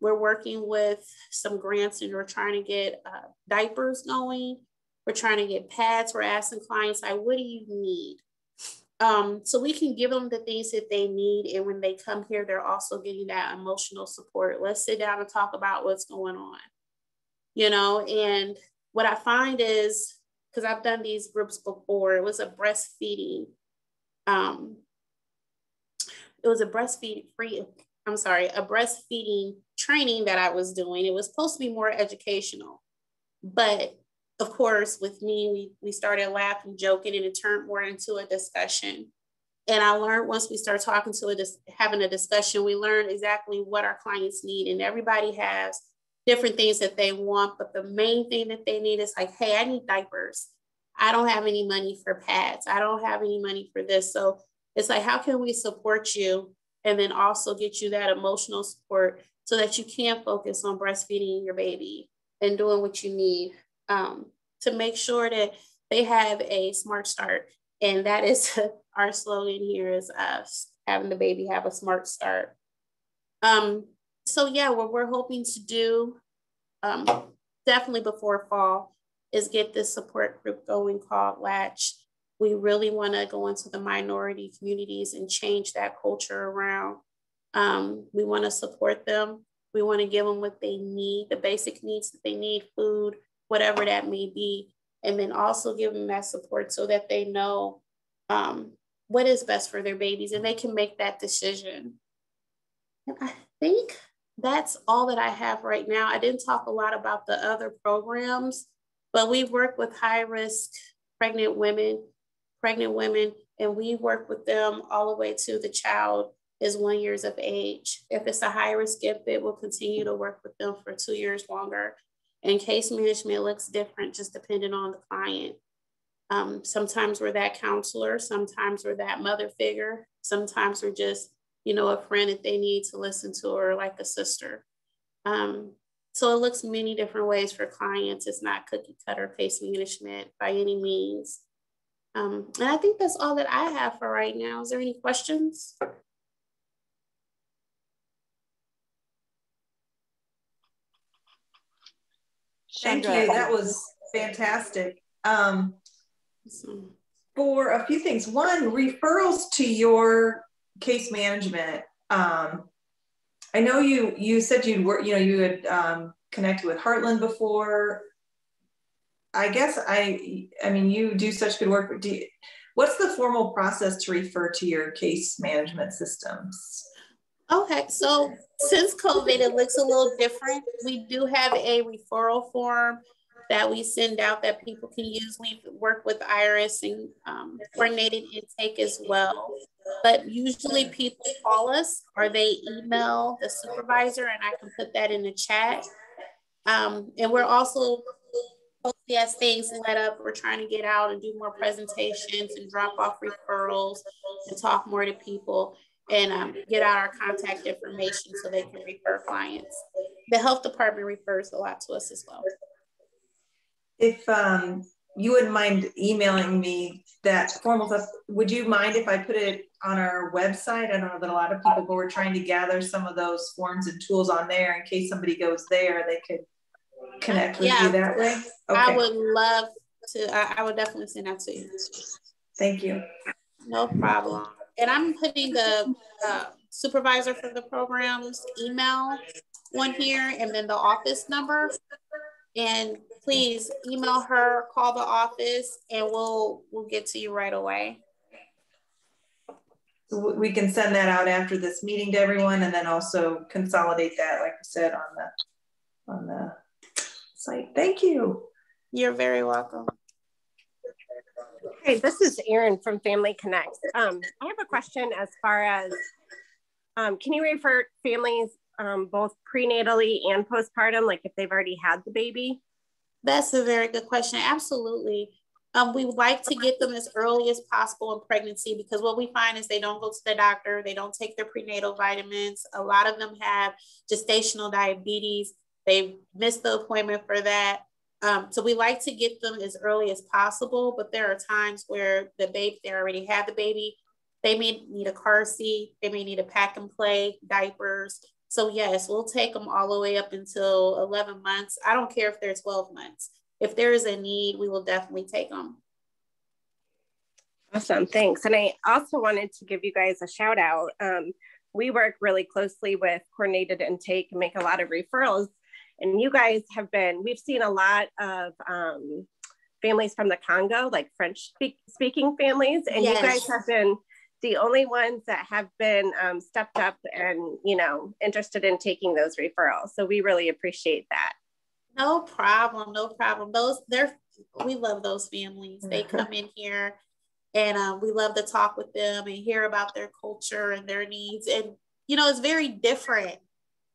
working with some grants, and we're trying to get diapers going. We're trying to get pads. We're asking clients, like, what do you need? So we can give them the things that they need. And when they come here, they're also getting that emotional support. Let's sit down and talk about what's going on, and what I find is, because I've done these groups before, it was a breastfeeding training that I was doing. It was supposed to be more educational, but of course, with me, we started laughing, joking, and it turned more into a discussion. And I learned once we start having a discussion, we learn exactly what our clients need. And everybody has different things that they want, but the main thing that they need is like, hey, I need diapers. I don't have any money for pads. I don't have any money for this. So it's like, how can we support you and then also get you that emotional support so that you can focus on breastfeeding your baby and doing what you need to make sure that they have a smart start. And that is our slogan here, is us having the baby have a smart start. So yeah, what we're hoping to do definitely before fall is get this support group going called Latch. We really want to go into the minority communities and change that culture around. We want to support them. We want to give them what they need, the basic needs that they need, food, whatever that may be, and then also give them that support so that they know what is best for their babies and they can make that decision. And I think that's all that I have right now. I didn't talk a lot about the other programs, but we work with high-risk pregnant women, and we work with them all the way to the child is 1 year of age. If it's a high-risk infant, we'll continue to work with them for 2 years longer. And case management looks different just depending on the client. Sometimes we're that counselor, sometimes we're that mother figure, sometimes we're just, a friend that they need to listen to, or like a sister. So it looks many different ways for clients. It's not cookie cutter case management by any means. And I think that's all that I have for right now. Is there any questions? Thank you. That was fantastic. For a few things, one, referrals to your case management. I know you said you'd work, you had connected with Heartland before. I guess I mean, you do such good work. What's the formal process to refer to your case management systems? Okay, so since COVID, it looks a little different. We do have a referral form that we send out that people can use. We've worked with Iris and coordinated intake as well. But usually people call us or they email the supervisor, and I can put that in the chat. And we're also, as things let up, we're trying to get out and do more presentations and drop off referrals and talk more to people and get out our contact information so they can refer clients. The health department refers a lot to us as well. If you wouldn't mind emailing me that formal stuff, would you mind if I put it on our website? I know that a lot of people were trying to gather some of those forms and tools on there in case somebody goes there, they could connect with you that way. Okay. I would love to. I would definitely send that to you. Thank you. No problem. And I'm putting the supervisor for the program's email on here, and then the office number. And please email her, call the office, and we'll get to you right away. So we can send that out after this meeting to everyone, and then also consolidate that, like I said, on the site. Thank you. You're very welcome. Hey, this is Erin from Family Connect. I have a question as far as, can you refer families both prenatally and postpartum, like if they've already had the baby? That's a very good question. Absolutely. We like to get them as early as possible in pregnancy, because what we find is they don't go to the doctor, they don't take their prenatal vitamins. A lot of them have gestational diabetes. They missed the appointment for that. So we like to get them as early as possible, but there are times where they already have the baby. They may need a car seat, they may need a pack and play, diapers. So yes, we'll take them all the way up until 11 months. I don't care if they're 12 months. If there is a need, we will definitely take them. Awesome, thanks. And I also wanted to give you guys a shout out. We work really closely with coordinated intake and make a lot of referrals. And you guys we've seen a lot of families from the Congo, like French speaking families. And yes, you guys have been the only ones that have been stepped up and, interested in taking those referrals. So we really appreciate that. No problem. No problem. We love those families. They come in here and we love to talk with them and hear about their culture and their needs. And, it's very different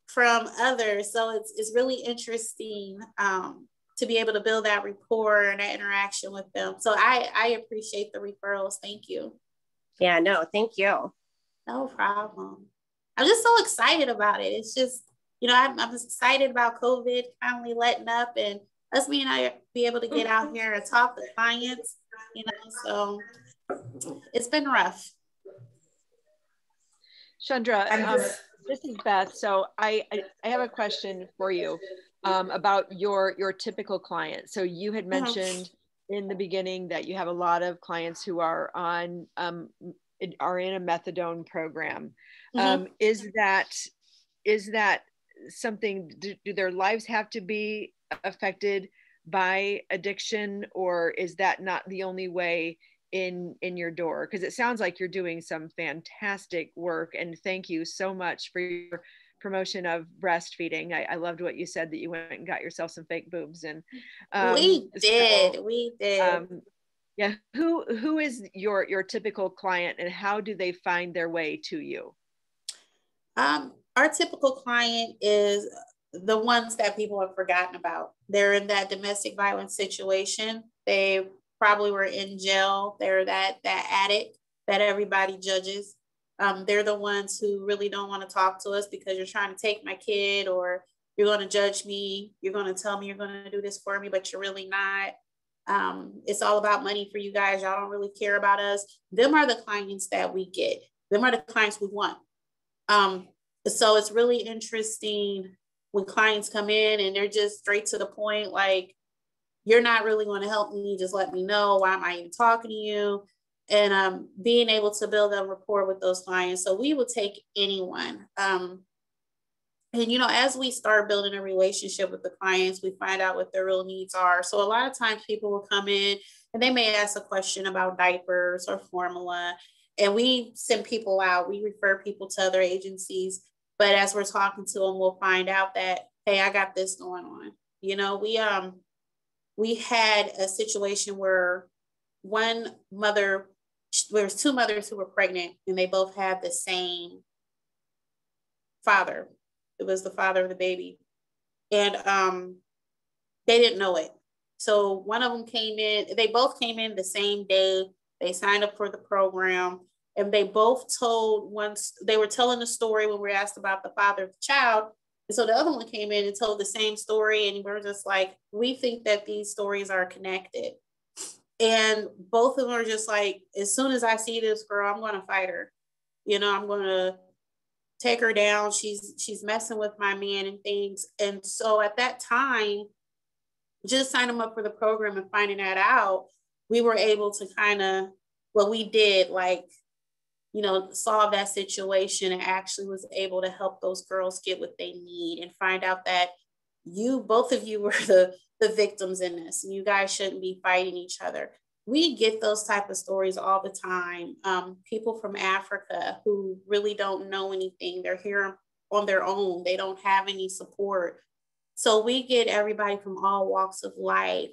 from others. So it's really interesting to be able to build that rapport and that interaction with them. So I appreciate the referrals. Thank you. Yeah, no, thank you. No problem. I'm just so excited about it. It's just, I'm excited about COVID finally letting up and us being able to be able to get out here and talk to clients, so it's been rough. Chandra, this is Beth. So I have a question for you about your typical client. So you had mentioned in the beginning that you have a lot of clients who are in a methadone program. Is that something, do their lives have to be affected by addiction, or is that not the only way in your door? Because it sounds like you're doing some fantastic work, and thank you so much for your promotion of breastfeeding. I loved what you said, that you went and got yourself some fake boobs. And we did. Yeah. Who is your typical client, and how do they find their way to you? Our typical client is the ones that people have forgotten about. They're in that domestic violence situation. They probably were in jail. They're that addict that everybody judges. They're the ones who really don't want to talk to us because you're trying to take my kid, or you're going to judge me. You're going to tell me you're going to do this for me, but you're really not. It's all about money for you guys. Y'all don't really care about us. Them are the clients that we get. Them are the clients we want. So it's really interesting when clients come in and they're just straight to the point, like, you're not really going to help me. Just let me know. Why am I even talking to you? And being able to build a rapport with those clients. So we will take anyone. And, as we start building a relationship with the clients, we find out what their real needs are. So a lot of times people will come in and they may ask a question about diapers or formula, and we send people out. We refer people to other agencies. But as we're talking to them, we'll find out that, hey, I got this going on. we had a situation where there was two mothers who were pregnant, and they both had the same father. It was the father of the baby. And they didn't know it. So one of them came in, they both came in the same day. They signed up for the program, and they both told they were telling the story when we were asked about the father of the child. And so the other one came in and told the same story. And we were just like, we think that these stories are connected. And both of them are just like, as soon as I see this girl, I'm going to fight her. You know, I'm going to take her down. She's messing with my man and things. And so at that time, just signing them up for the program and finding that out, we were able to we did, like, you know, solve that situation, and actually was able to help those girls get what they need and find out that both of you were the victims in this, and you guys shouldn't be fighting each other. We get those type of stories all the time. People from Africa who really don't know anything. They're here on their own. They don't have any support. So we get everybody from all walks of life.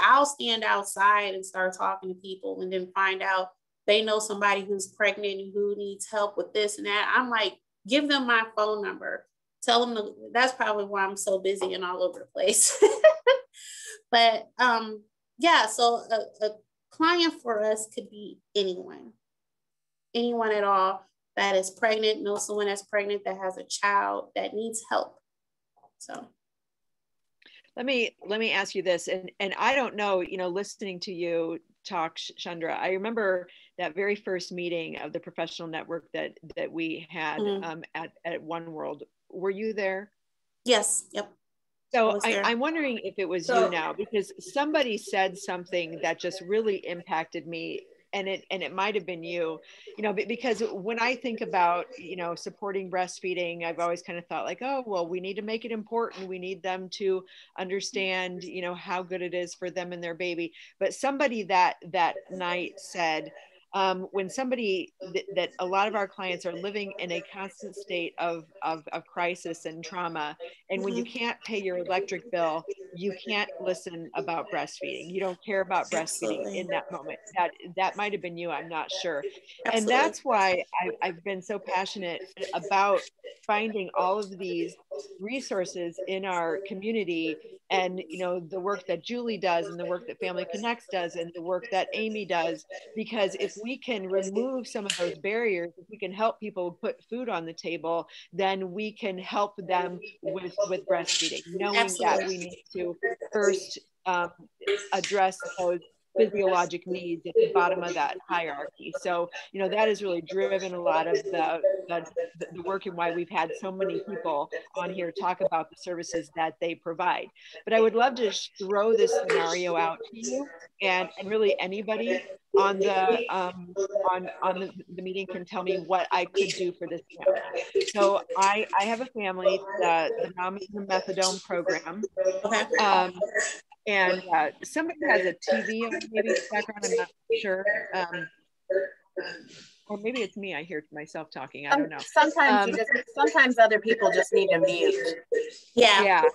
I'll stand outside and start talking to people, and then find out they know somebody who's pregnant and who needs help with this and that. I'm like, give them my phone number. Tell them that's probably why I'm so busy and all over the place. But yeah, so a client for us could be anyone at all that is pregnant, knows someone that's pregnant, that has a child that needs help. So let me ask you this, and I don't know, you know, listening to you talk, Chandra, I remember that very first meeting of the professional network that we had at One World. Were you there? Yes. Yep. So I'm wondering if it was you now, because somebody said something that just really impacted me, and it might have been you, you know, because when I think about, you know, supporting breastfeeding, I've always kind of thought like, oh, well, we need to make it important. We need them to understand, you know, how good it is for them and their baby. But somebody that night said, when somebody that a lot of our clients are living in a constant state of crisis and trauma, and when you can't pay your electric bill, you can't listen about breastfeeding. You don't care about breastfeeding in that moment. That might have been you, I'm not sure. Absolutely. And that's why I've been so passionate about finding all of these resources in our community, and, you know, the work that Julie does, and the work that Family Connects does, and the work that Amy does, because if we can remove some of those barriers, if we can help people put food on the table, then we can help them with breastfeeding, knowing Absolutely. That we need to first address those physiologic needs at the bottom of that hierarchy. So, you know, that has really driven a lot of the work, and why we've had so many people on here talk about the services that they provide. But I would love to throw this scenario out to you, and really anybody on the meeting can tell me what I could do for this family. So I have a family, the mom is in the methadone program. And somebody has a TV on maybe background, I'm not sure. Or maybe it's me, I hear myself talking, I don't know. Sometimes other people just need to mute. Yeah.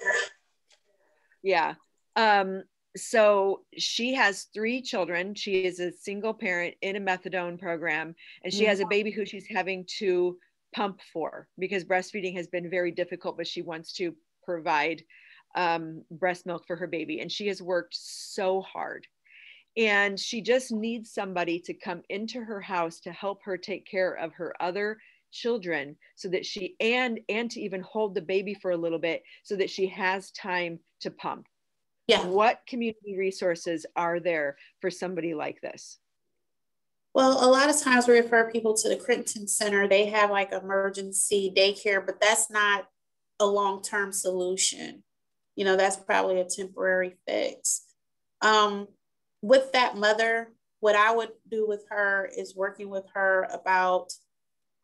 So she has 3 children. She is a single parent in a methadone program, and she has a baby who she's having to pump for, because breastfeeding has been very difficult, but she wants to provide breast milk for her baby. And she has worked so hard, and she just needs somebody to come into her house to help her take care of her other children, so that she and to even hold the baby for a little bit, so that she has time to pump. Yeah. What community resources are there for somebody like this? Well, a lot of times we refer people to the Crittenton Center. They have like emergency daycare, but that's not a long-term solution. You know, that's probably a temporary fix. With that mother, what I would do with her is working with her about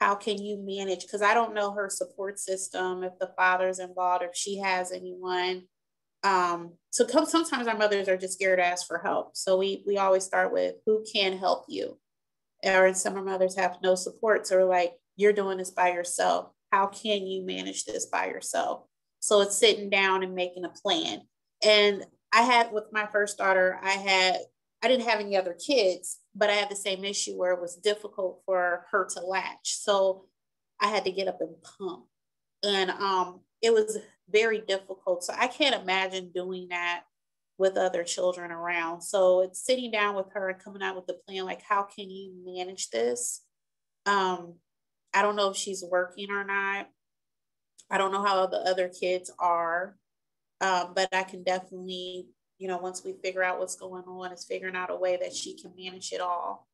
how can you manage, because I don't know her support system, if the father's involved, if she has anyone. Sometimes our mothers are just scared to ask for help. So we always start with who can help you. Or some of our mothers have no support. So we're like, you're doing this by yourself. How can you manage this by yourself? So it's sitting down and making a plan. And I had with my first daughter, I didn't have any other kids, but I had the same issue where it was difficult for her to latch. So I had to get up and pump. And it was very difficult. So I can't imagine doing that with other children around. So it's sitting down with her and coming out with a plan, like, how can you manage this? I don't know if she's working or not. I don't know how the other kids are, but I can definitely, you know, once we figure out what's going on, is figuring out a way that she can manage it all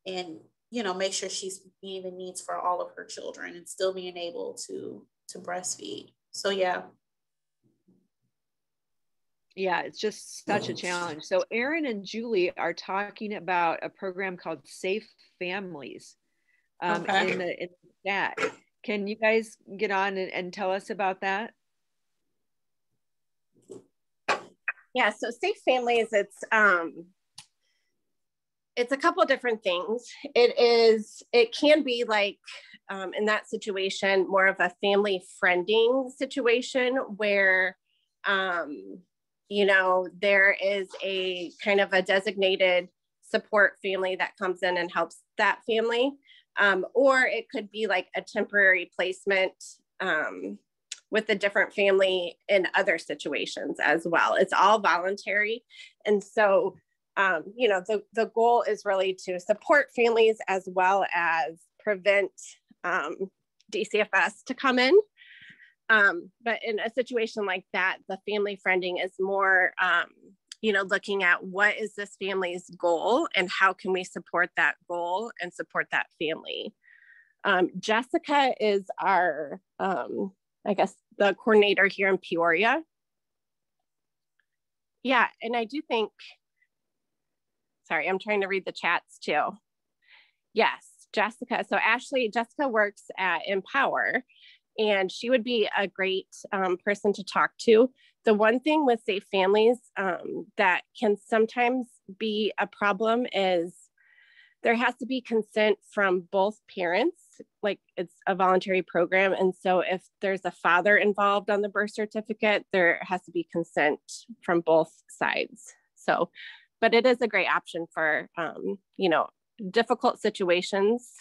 and, you know, make sure she's meeting the needs for all of her children and still being able to breastfeed. So yeah. Yeah, it's just such a challenge. So Erin and Julie are talking about a program called Safe Families in the chat. Can you guys get on and tell us about that? Yeah, so Safe Families, it's a couple of different things. It can be like, in that situation, more of a family friending situation where, you know, there is a kind of a designated support family that comes in and helps that family. Or it could be like a temporary placement with a different family in other situations as well. It's all voluntary. And so, you know, the goal is really to support families as well as prevent DCFS to come in. But in a situation like that, the family friending is more, you know, looking at what is this family's goal and how can we support that goal and support that family. Jessica is our, I guess, the coordinator here in Peoria. Yeah, and I do think, sorry, I'm trying to read the chats too. Yes, Jessica. So Jessica works at Empower, and she would be a great person to talk to. The one thing with Safe Families that can sometimes be a problem is there has to be consent from both parents. Like, it's a voluntary program. And so if there's a father involved on the birth certificate, there has to be consent from both sides. So, but it is a great option for, you know, difficult situations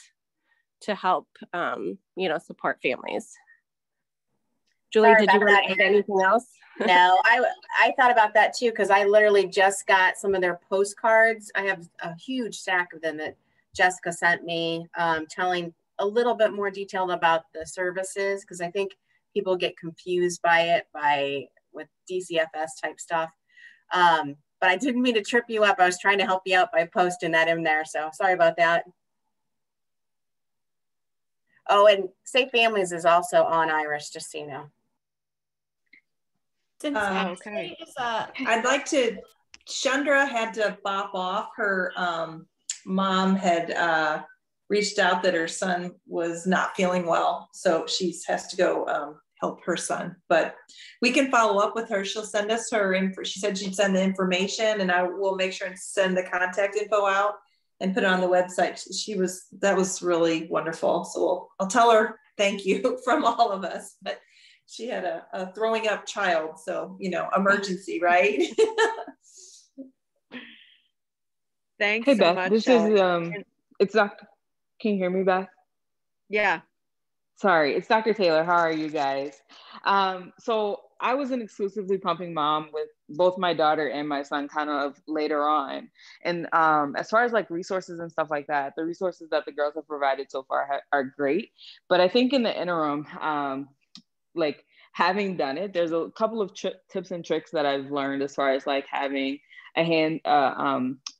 to help, you know, support families. Julie, Sorry did you want that, to add anything else? No, I thought about that too, because I literally just got some of their postcards. I have a huge stack of them that Jessica sent me, telling a little bit more detailed about the services, because I think people get confused by it with DCFS type stuff. But I didn't mean to trip you up. I was trying to help you out by posting that in there. So sorry about that. Oh, and Safe Families is also on Iris, just so you know. Okay. I'd like to, Chandra had to bop off. Her mom had reached out that her son was not feeling well. So she has to go help her son, but we can follow up with her. She'll send us her info. She said she'd send the information, and I will make sure and send the contact info out and put it on the website. That was really wonderful. So I'll tell her thank you from all of us, but she had a throwing up child. So, you know, emergency, right? Thanks hey, so Beth, much. this is, it's Dr. Can you hear me, Beth? Yeah. Sorry, it's Dr. Taylor. How are you guys? So I was an exclusively pumping mom with both my daughter and my son kind of later on. And as far as like resources and stuff like that, the resources that the girls have provided so far are great. But I think in the interim, like having done it, there's a couple of tips and tricks that I've learned as far as like having a hand,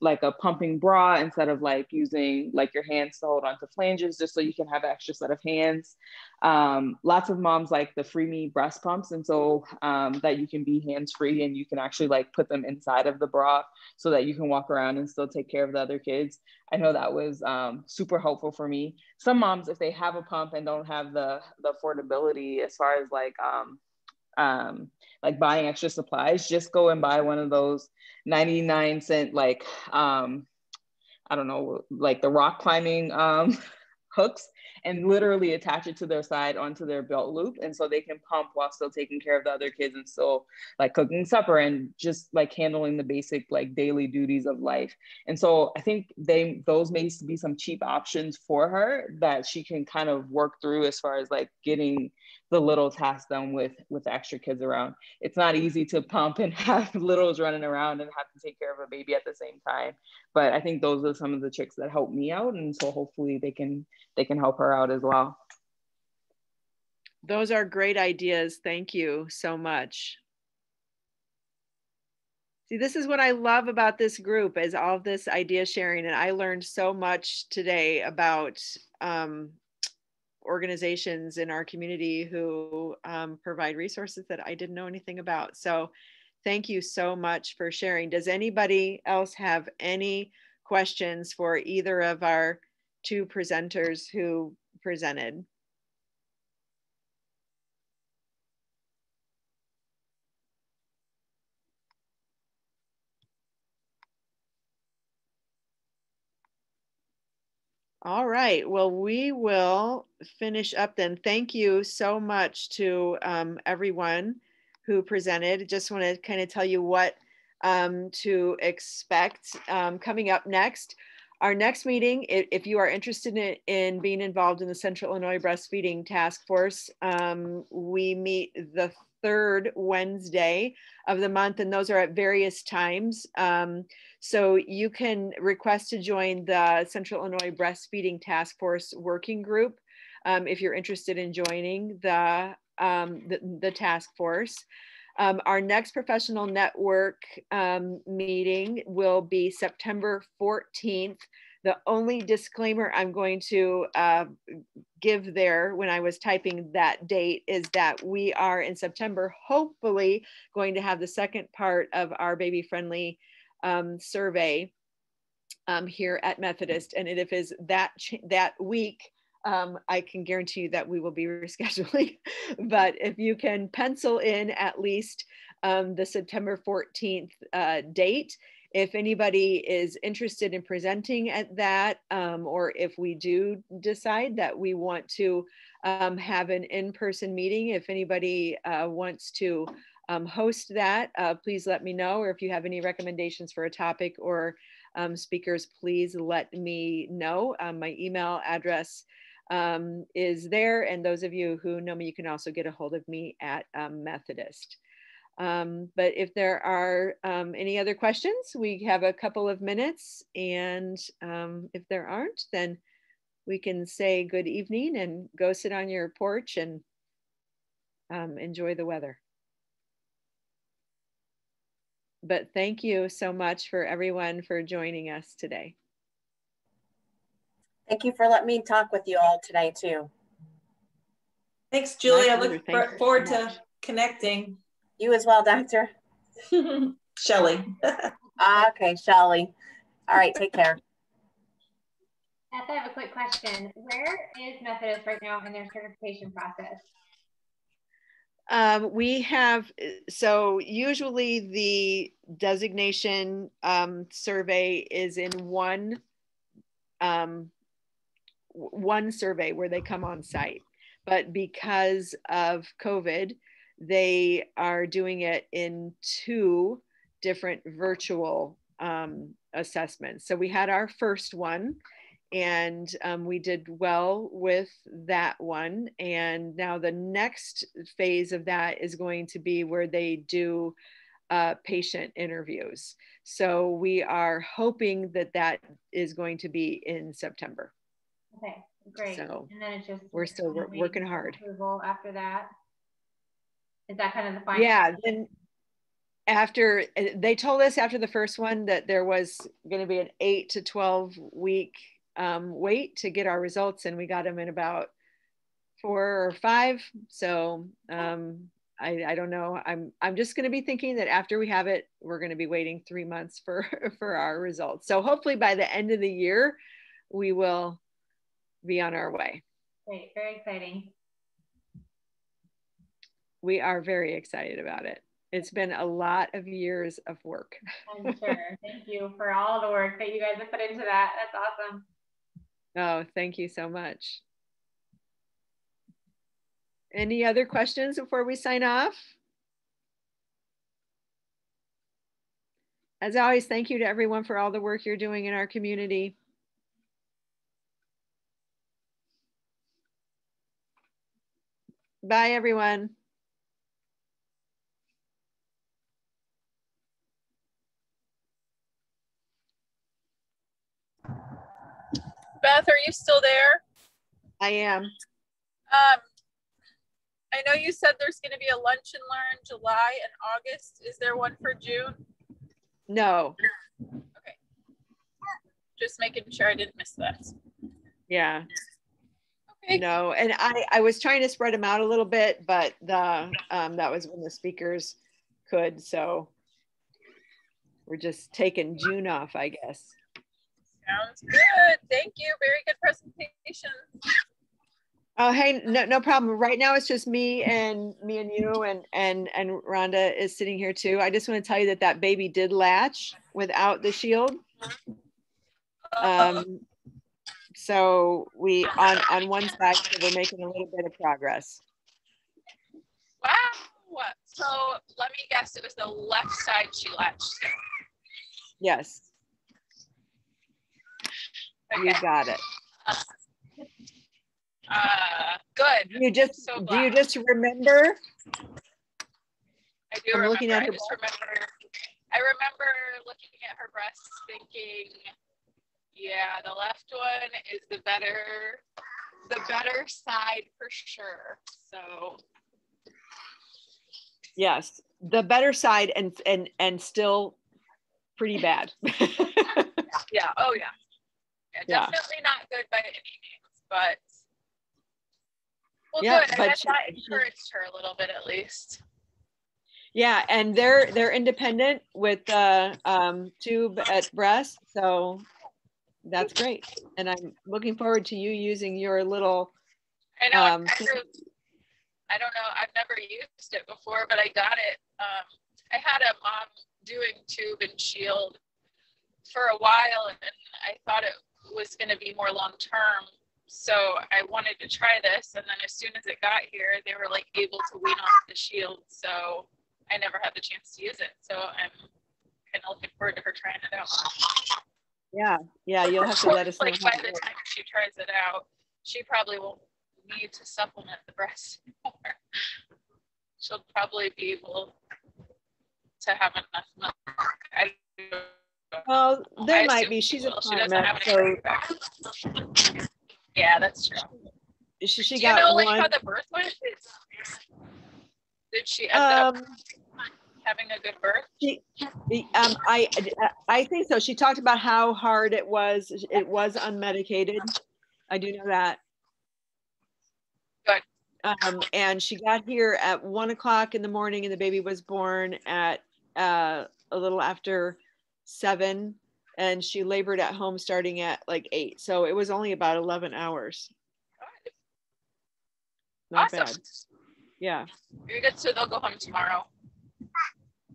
like a pumping bra instead of like using like your hands to hold onto flanges, just so you can have an extra set of hands. Lots of moms like the Free Me breast pumps, and so that you can be hands-free and you can actually like put them inside of the bra so that you can walk around and still take care of the other kids. I know that was super helpful for me. Some moms, if they have a pump and don't have the affordability as far as like buying extra supplies, just go and buy one of those 99-cent, like, I don't know, like the rock climbing hooks, and literally attach it to their side onto their belt loop. And so they can pump while still taking care of the other kids and still like cooking supper and just like handling the basic like daily duties of life. And so I think those may be some cheap options for her that she can kind of work through as far as like getting the little tasks done with extra kids around. It's not easy to pump and have littles running around and have to take care of a baby at the same time. But I think those are some of the tricks that help me out. And so hopefully they can help her out as well. Those are great ideas. Thank you so much. See, this is what I love about this group is all of this idea sharing. And I learned so much today about organizations in our community who provide resources that I didn't know anything about. So thank you so much for sharing. Does anybody else have any questions for either of our two presenters who presented? All right, well, we will finish up then. Thank you so much to everyone who presented. Just want to kind of tell you what to expect coming up next. Our next meeting, if you are interested in being involved in the Central Illinois Breastfeeding Task Force, we meet the third Wednesday of the month, and those are at various times. So you can request to join the Central Illinois Breastfeeding Task Force working group if you're interested in joining the task force. Our next professional network meeting will be September 14th. The only disclaimer I'm going to give there when I was typing that date is that we are in September, hopefully going to have the second part of our baby friendly survey here at Methodist. And if it is that week, I can guarantee you that we will be rescheduling. But if you can pencil in at least the September 14th date, if anybody is interested in presenting at that, or if we do decide that we want to have an in-person meeting, if anybody wants to host that, please let me know. Or if you have any recommendations for a topic or speakers, please let me know. My email address is there. And those of you who know me, you can also get a hold of me at Methodist. But if there are any other questions, we have a couple of minutes. And if there aren't, then we can say good evening and go sit on your porch and enjoy the weather. But thank you so much for everyone for joining us today. Thank you for letting me talk with you all today too. Thanks, Julie. I look forward to connecting. You as well, Doctor. Shelley. Okay, Shelley. All right, take care. Beth, I have a quick question. Where is Methodist right now in their certification process? We have, so usually the designation survey is in one survey where they come on site. But because of COVID, they are doing it in two different virtual assessments. So we had our first one, and we did well with that one. And now the next phase of that is going to be where they do patient interviews. So we are hoping that that is going to be in September. Okay, great. So and then it's just we're still working hard. Approval after that. Is that kind of the final? Yeah. Then after they told us after the first one that there was going to be an 8 to 12 week wait to get our results, and we got them in about 4 or 5. So I don't know. I'm just going to be thinking that after we have it, we're going to be waiting 3 months for our results. So hopefully by the end of the year, we will be on our way. Great, very exciting. We are very excited about it. It's been a lot of years of work. I'm sure. Thank you for all the work that you guys have put into that. That's awesome. Oh, thank you so much. Any other questions before we sign off? As always, thank you to everyone for all the work you're doing in our community. Bye, everyone. Beth, are you still there? I am. I know you said there's going to be a lunch and learn July and August. Is there one for June? No. Okay. Just making sure I didn't miss that. Yeah. Okay. No, and I was trying to spread them out a little bit, but the that was when the speakers could, so we're just taking June off, I guess. Sounds good. Thank you. Very good presentation. Oh, hey, no problem. Right now it's just me and you, and Rhonda is sitting here too. I just want to tell you that that baby did latch without the shield. So we on one side, so we're making a little bit of progress. Wow. So let me guess, it was the left side she latched to. Yes. Okay. You got it. Good. Do you just remember? I do remember. I remember looking at her breasts thinking, yeah, the left one is the better side for sure. So yes, the better side and still pretty bad. Yeah. Oh yeah. Yeah, definitely not good by any means, but well, yeah, good. I guess that encouraged her a little bit at least. Yeah, and they're independent with the tube at breast, so that's great. And I'm looking forward to you using your little. I know. I don't know. I've never used it before, but I got it. I had a mom doing tube and shield for a while, and I thought it was going to be more long term. So I wanted to try this, and then as soon as it got here, they were like able to wean off the shield. So I never had the chance to use it. So I'm kind of looking forward to her trying it out. Yeah, you'll have to let us know. Like by the time she tries it out, she probably won't need to supplement the breast anymore. She'll probably be able to have enough milk. Well, there might be. She's a climate, so yeah, that's true. She Do got you know one. Like how the birth went? Did she end up having a good birth? I think so. She talked about how hard it was. It was unmedicated. I do know that. Good. And she got here at 1 o'clock in the morning, and the baby was born at a little after 7, and she labored at home starting at like 8. So it was only about 11 hours. Good. Not awesome. Bad. Yeah. Very good. So they'll go home tomorrow.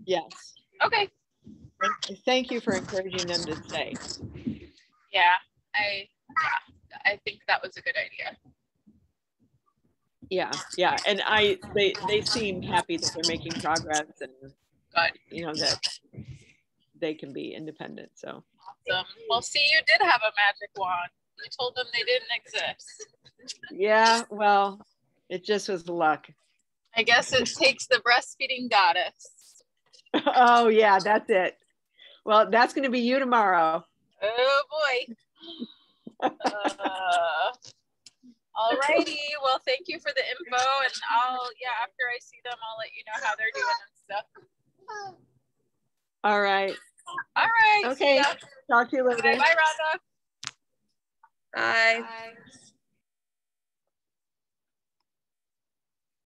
Yes. Okay. Thank you for encouraging them to stay. Yeah, I think that was a good idea. Yeah, and they seem happy that they're making progress, and you know that they can be independent. So awesome. Well, see, you did have a magic wand. You told them they didn't exist. Yeah, well, it just was luck. I guess it takes the breastfeeding goddess. Oh yeah, that's it. Well, that's going to be you tomorrow. Oh boy. Alrighty. Well, thank you for the info, and after I see them, I'll let you know how they're doing and stuff. All right. All right. Okay. Talk to you later. Bye, Rhonda. Bye.